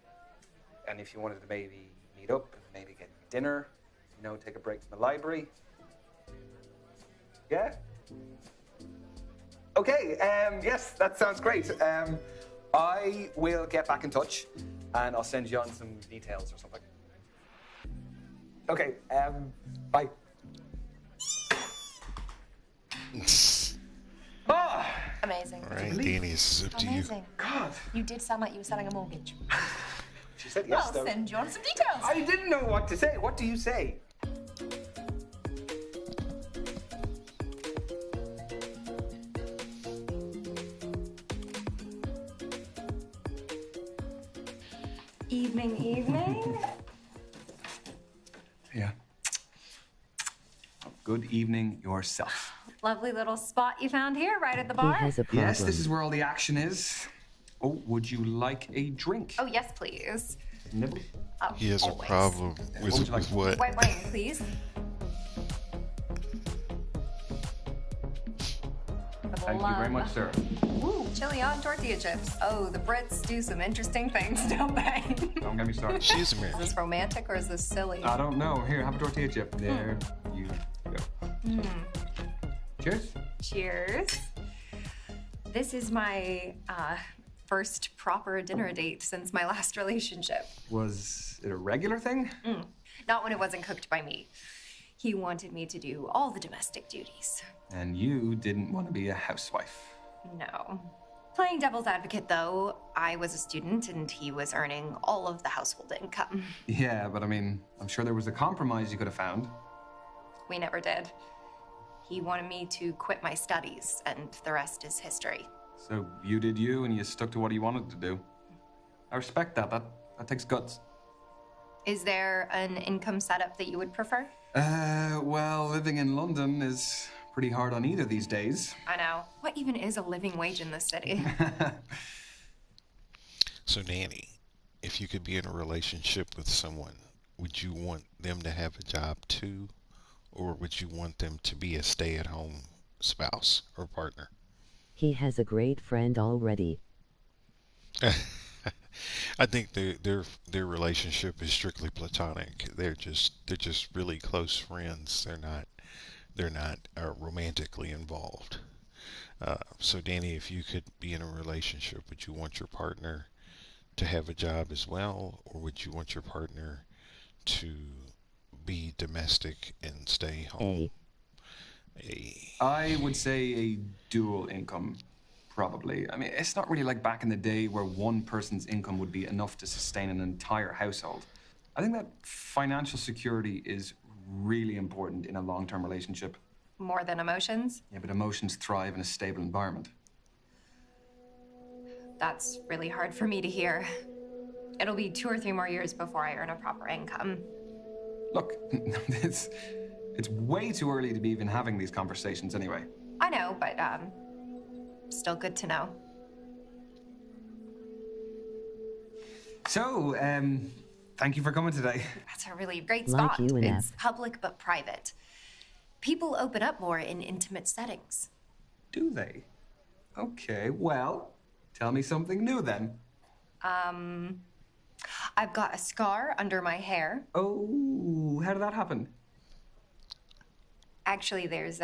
if you wanted to maybe meet up and maybe get dinner, take a break from the library. Yeah? Okay, yes, that sounds great. I will get back in touch, and I'll send you on some details or something. Okay, bye. Amazing. All right, Danny, it's up to you. Amazing. God. You did sound like you were selling a mortgage. She said yes, I'll though. send you on some details. I didn't know what to say. What do you say? Evening. Yeah. Good evening yourself. Lovely little spot you found here, right at the He bar. has a problem. Yes, this is where all the action is. Oh, would you like a drink? Oh, yes, please. Nibble? Oh, He has always. a problem What would you like? with what? White wine, please. Thank you very much, sir. Ooh, chili on tortilla chips. Oh, the Brits do some interesting things, don't they? Don't get me started. She's Is American. this romantic or is this silly? I don't know. Here, have a tortilla chip. There you go. Cheers. Cheers. This is my first proper dinner date since my last relationship. Was it a regular thing? Not when it wasn't cooked by me. He wanted me to do all the domestic duties. And you didn't want to be a housewife. No. Playing devil's advocate, though, I was a student and he was earning all of the household income. Yeah, but I mean, I'm sure there was a compromise you could have found. We never did. He wanted me to quit my studies, and the rest is history. So you did you, and you stuck to what you wanted to do. I respect that. That takes guts. Is there an income setup that you would prefer? Well, living in London is pretty hard on either these days. I know. What even is a living wage in this city? So, Nanny, if you could be in a relationship with someone, would you want them to have a job too? Or would you want them to be a stay-at-home spouse or partner? He has a great friend already. I think their relationship is strictly platonic. They're just really close friends. They're not romantically involved. So Danny, if you could be in a relationship, would you want your partner to have a job as well, or would you want your partner to be domestic and stay home? I would say a dual income, probably. I mean, it's not really like back in the day where one person's income would be enough to sustain an entire household. I think that financial security is really important in a long-term relationship. More than emotions? Yeah, but emotions thrive in a stable environment. That's really hard for me to hear. It'll be 2 or 3 more years before I earn a proper income. Look, it's way too early to be even having these conversations anyway. I know, but still good to know. So, thank you for coming today. That's a really great Like spot. you and It's F. public but private. People open up more in intimate settings. Do they? Okay, well, tell me something new then. I've got a scar under my hair. Oh, how did that happen? Actually, there's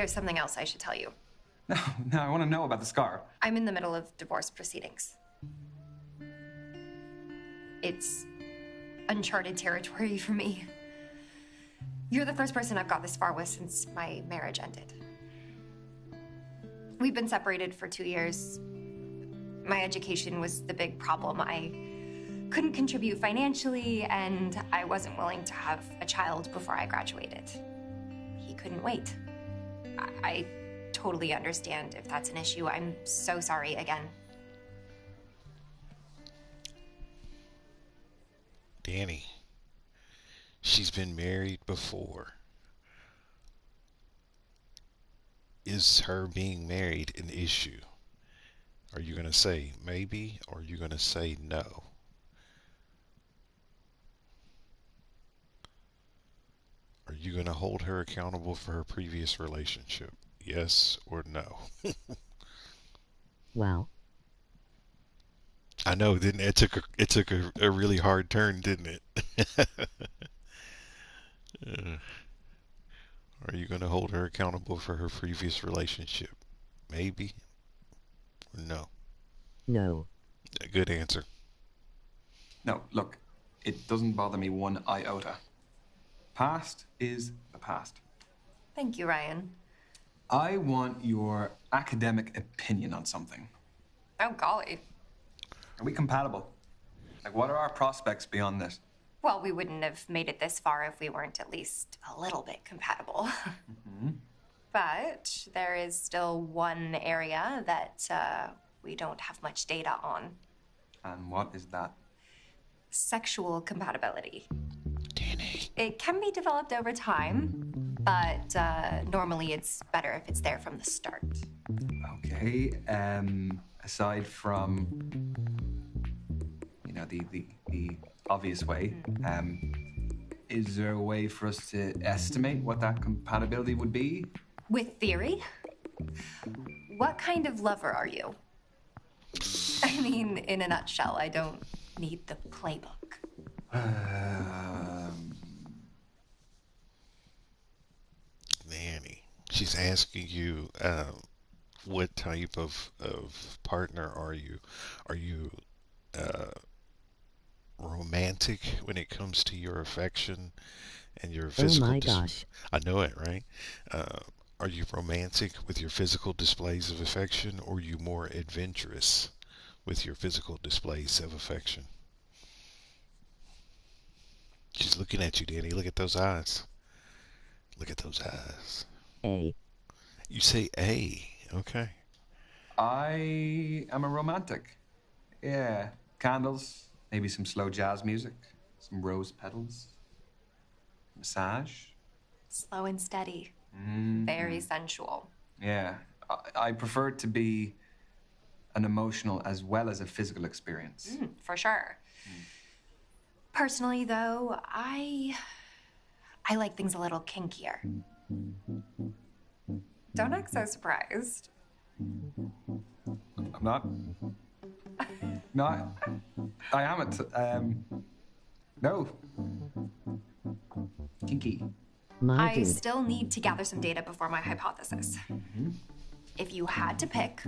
something else I should tell you. No, I want to know about the scar. I'm in the middle of divorce proceedings. It's uncharted territory for me. You're the first person I've got this far with since my marriage ended. We've been separated for 2 years. My education was the big problem. I couldn't contribute financially, and I wasn't willing to have a child before I graduated. He couldn't wait. I totally understand if that's an issue. I'm so sorry again. Danny, she's been married before. Is her being married an issue? Are you going to say maybe, or are you going to say no? Are you going to hold her accountable for her previous relationship? Yes or no? Wow. I know, didn't it? It took a really hard turn, didn't it? Are you going to hold her accountable for her previous relationship? Maybe or no? No. A good answer. No, look, it doesn't bother me one iota. Past is the past. Thank you, Ryan. I want your academic opinion on something. Oh, golly. Are we compatible? Like, what are our prospects beyond this? Well, we wouldn't have made it this far if we weren't at least a little bit compatible. But there is still one area that we don't have much data on. And what is that? Sexual compatibility. Danny. It can be developed over time, but normally it's better if it's there from the start. Okay, aside from, you know, the obvious way, is there a way for us to estimate what that compatibility would be? With theory? What kind of lover are you? I mean, in a nutshell, I don't need the playbook. Nanny. She's asking you, what type of partner are you? Are you romantic when it comes to your affection and your physical? Oh my gosh. I know it, right? Are you romantic with your physical displays of affection, or are you more adventurous with your physical displays of affection? She's looking at you, Danny. Look at those eyes. Look at those eyes. A. You say A. Okay. I am a romantic. Yeah. Candles, maybe some slow jazz music, some rose petals, massage. Slow and steady. Very sensual. Yeah. I prefer it to be an emotional as well as a physical experience. For sure. Personally, though, I like things a little kinkier. Don't act so surprised. I'm not. No, I haven't. No. Kinky. My I dude. still need to gather some data before my hypothesis. If you had to pick,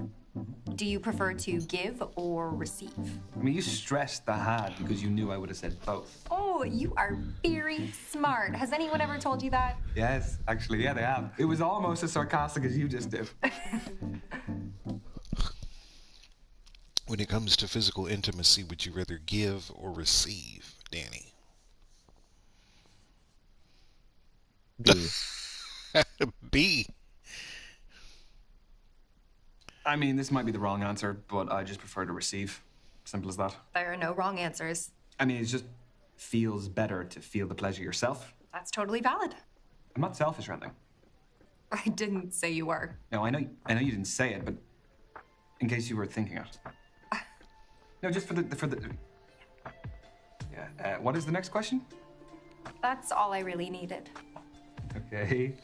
do you prefer to give or receive? I mean, you stressed the had because you knew I would have said both. Oh, you are very smart. Has anyone ever told you that? Yes, actually, yeah, they have. It was almost as sarcastic as you just did. When it comes to physical intimacy, would you rather give or receive, Danny? B. B. I mean, this might be the wrong answer, but I just prefer to receive. Simple as that. There are no wrong answers. I mean, it just feels better to feel the pleasure yourself. That's totally valid. I'm not selfish or anything. I didn't say you were. No, I know you didn't say it, but in case you were thinking it. No, just for the. Yeah. What is the next question? That's all I really needed. Okay.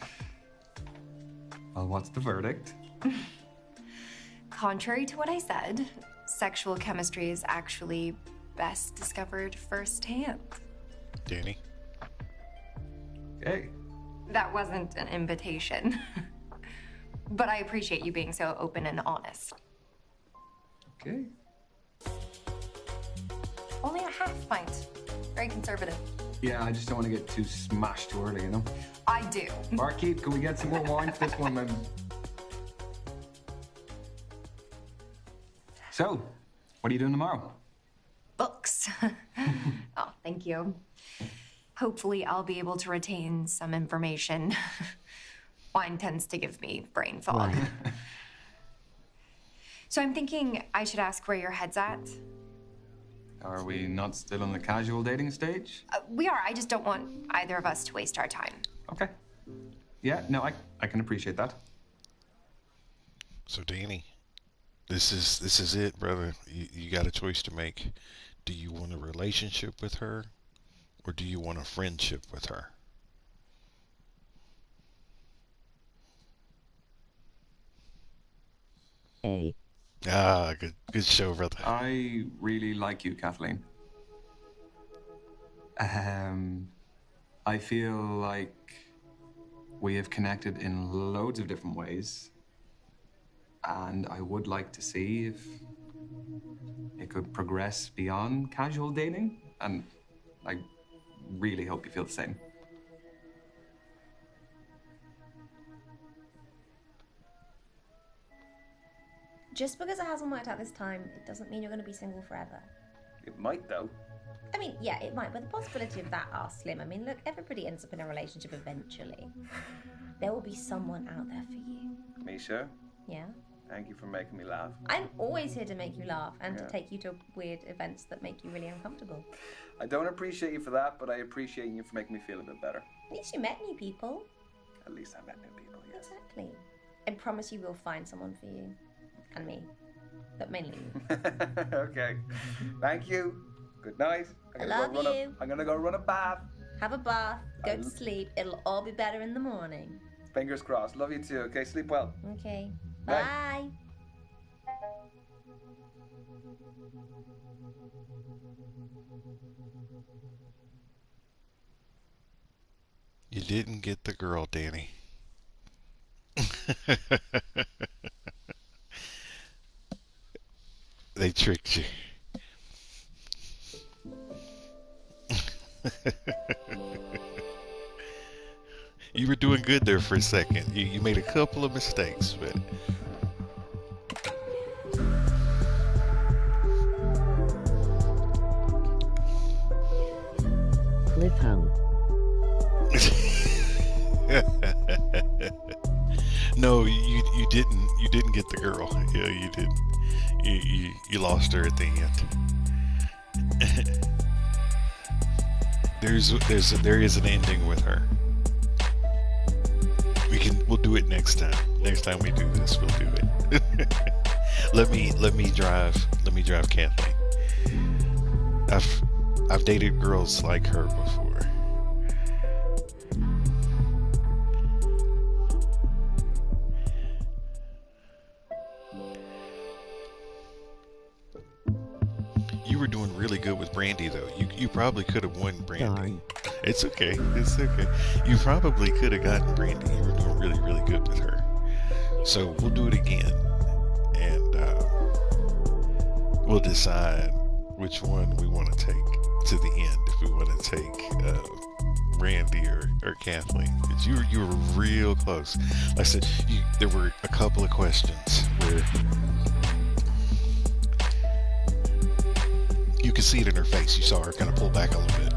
Well, what's the verdict? Contrary to what I said, sexual chemistry is actually best discovered firsthand. Danny? Okay. That wasn't an invitation. But I appreciate you being so open and honest. Okay. Only a half pint. Very conservative. Yeah, I just don't want to get too smashed too early, you know? I do. Barkeep, can we get some more wine for this one, man? So, what are you doing tomorrow? Books. Oh, thank you. Hopefully I'll be able to retain some information. Wine tends to give me brain fog. Right. So I'm thinking I should ask where your head's at. Are we not still in the casual dating stage? We are. I just don't want either of us to waste our time. Okay. Yeah, no, I can appreciate that. So Danny, this is it, brother. You got a choice to make. Do you want a relationship with her, or do you want a friendship with her? A. Ah, good show, brother. I really like you, Kathleen. I feel like we have connected in loads of different ways, and I would like to see if it could progress beyond casual dating, and I really hope you feel the same. Just because it hasn't worked out this time, it doesn't mean you're going to be single forever. It might, though. I mean, yeah, it might, but the possibility of that are slim. I mean, look, everybody ends up in a relationship eventually. There will be someone out there for you. Misha, Yeah? thank you for making me laugh. I'm always here to make you laugh and Yeah. to take you to weird events that make you really uncomfortable. I don't appreciate you for that, but I appreciate you for making me feel a bit better. At least you met new people. At least I met new people, yes. Exactly. I promise you we'll find someone for you. And me. But mainly you. Okay. Thank you. Good night. I love you. I'm gonna go run a bath. Have a bath, go to sleep. It'll all be better in the morning. Fingers crossed. Love you too, okay? Sleep well. Okay. Bye. Bye. You didn't get the girl, Danny. They tricked you. You were doing good there for a second. You made a couple of mistakes, but Cliff hung. no, you didn't get the girl. Yeah, you didn't. You lost her at the end. There is an ending with her. We'll do it next time. Next time we do this, we'll do it. let me drive Kathleen. I've dated girls like her before. were doing really good with Brandy, though. You probably could have won Brandy. Darn. It's okay. It's okay. You probably could have gotten Brandy. You were doing really, really good with her. So we'll do it again, and we'll decide which one we want to take to the end. If we want to take Brandy or Kathleen, because you were real close. Like I said, there were a couple of questions where you could see it in her face. You saw her kind of pull back a little bit.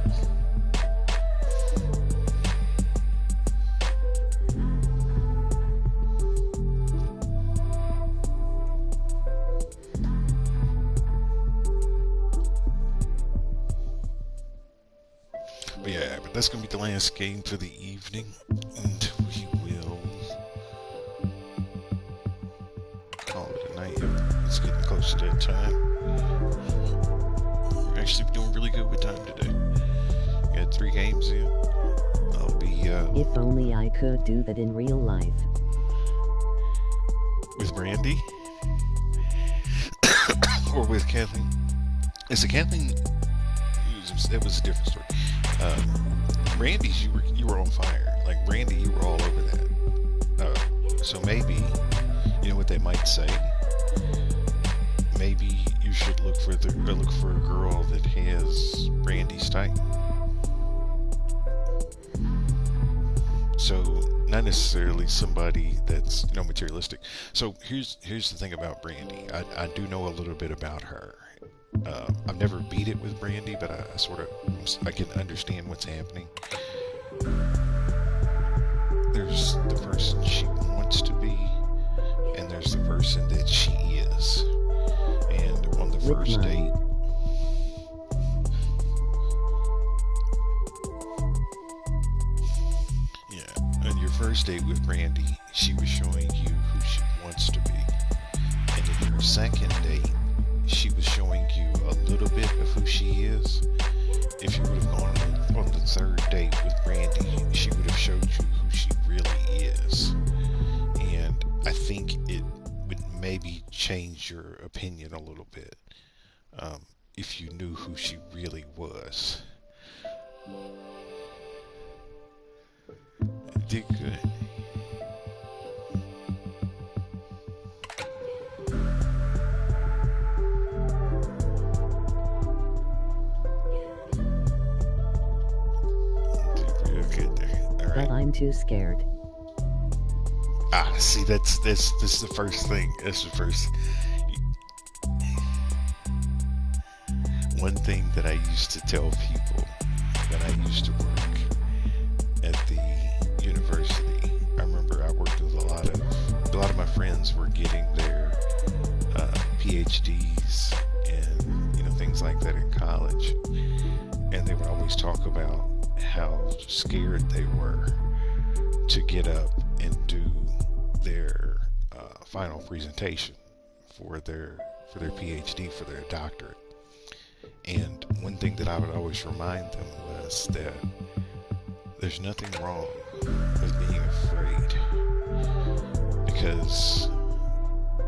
But yeah, but that's going to be the last game for the evening. And we will call it a night. It's getting close to that time. We're actually doing really good with time today. We got 3 games in. I'll be, If only I could do that in real life. with Brandy. Or with Kathleen. It's a Kathleen. It was a different story. Brandy's, you were on fire. Like Brandy, you were all over that. So maybe, you know what they might say? Maybe you should look for a girl that has Brandy's type. So not necessarily somebody that's materialistic. So here's the thing about Brandy. I do know a little bit about her. I've never beat it with Brandy, but I can understand what's happening. There's the person she wants to be, and there's the person that she is. And on the first date, on your first date with Brandy, she was showing you who she wants to be. And in your second date, she was showing you a little bit of who she is. If you would have gone on the third date with Brandy, she would have showed you who she really is. And I think it would maybe change your opinion a little bit if you knew who she really was. Did good. But I'm too scared. See, this is the first thing. That's the first. One thing that I used to tell people when I used to work at the university. I remember I worked with a lot of my friends were getting their PhDs and things like that in college, and they would always talk about how scared they were to get up and do their final presentation for their PhD, for their doctorate. And one thing that I would always remind them was that there's nothing wrong with being afraid, because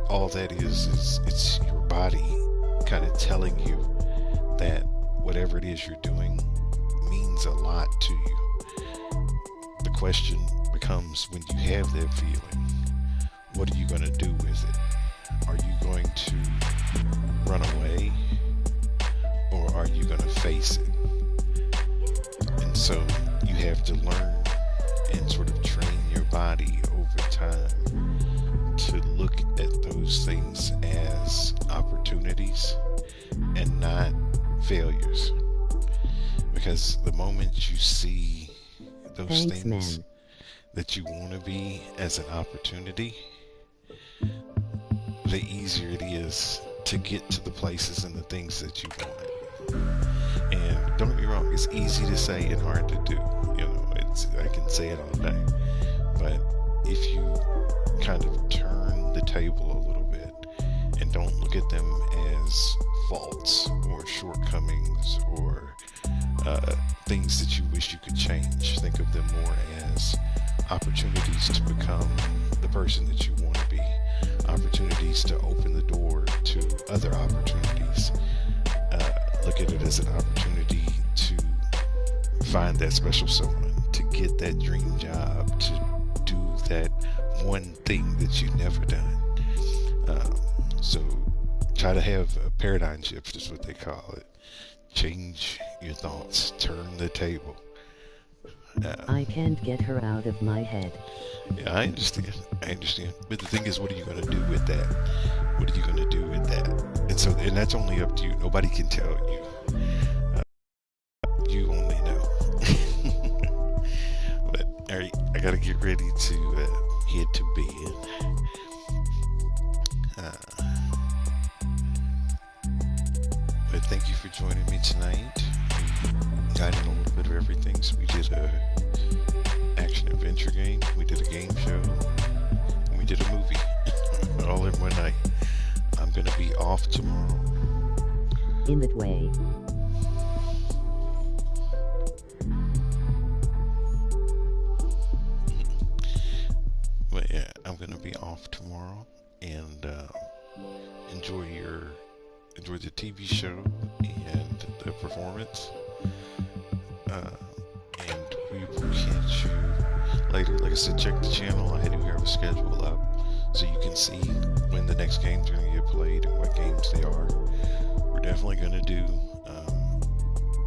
all that is it's your body kind of telling you that whatever it is you're doing means a lot to you. The question becomes, when you have that feeling, what are you going to do with it? Are you going to run away, or are you going to face it? And so you have to learn and sort of train your body over time to look at those things as opportunities and not failures. Because the moment you see those things that you want to be as an opportunity, the easier it is to get to the places and the things that you want. And don't get me wrong, it's easy to say and hard to do. I can say it all day. But if you kind of turn the table a little bit and don't look at them as faults or shortcomings or things that you wish you could change, think of them more as opportunities to become the person that you want to be, opportunities to open the door to other opportunities, look at it as an opportunity to find that special someone, to get that dream job, to do that one thing that you've never done. So try to have a paradigm shift, is what they call it. Change your thoughts, turn the table. I can't get her out of my head. Yeah, I understand. But the thing is, what are you going to do with that? What are you going to do with that? And that's only up to you. Nobody can tell you. You only know. But all right, I got to get ready to head to bed. But thank you for joining me tonight. We got in a little bit of everything. So we did a action adventure game, we did a game show, and we did a movie all in one night. I'm gonna be off tomorrow. In that way. But yeah, I'm gonna be off tomorrow, and enjoy the TV show and the performance. And we will catch you later. Like I said, check the channel. I do have a schedule up so you can see when the next game's going to get played and what games they are. We're definitely going to do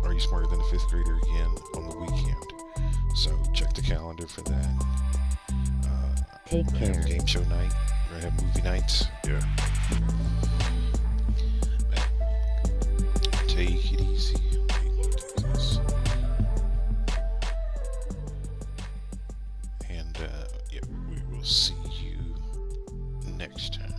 Are You Smarter Than a Fifth Grader again on the weekend. So check the calendar for that. Take care. We're going to have a game show night. We're going to have movie nights. Yeah. Take it easy. And yeah, we will see you next time.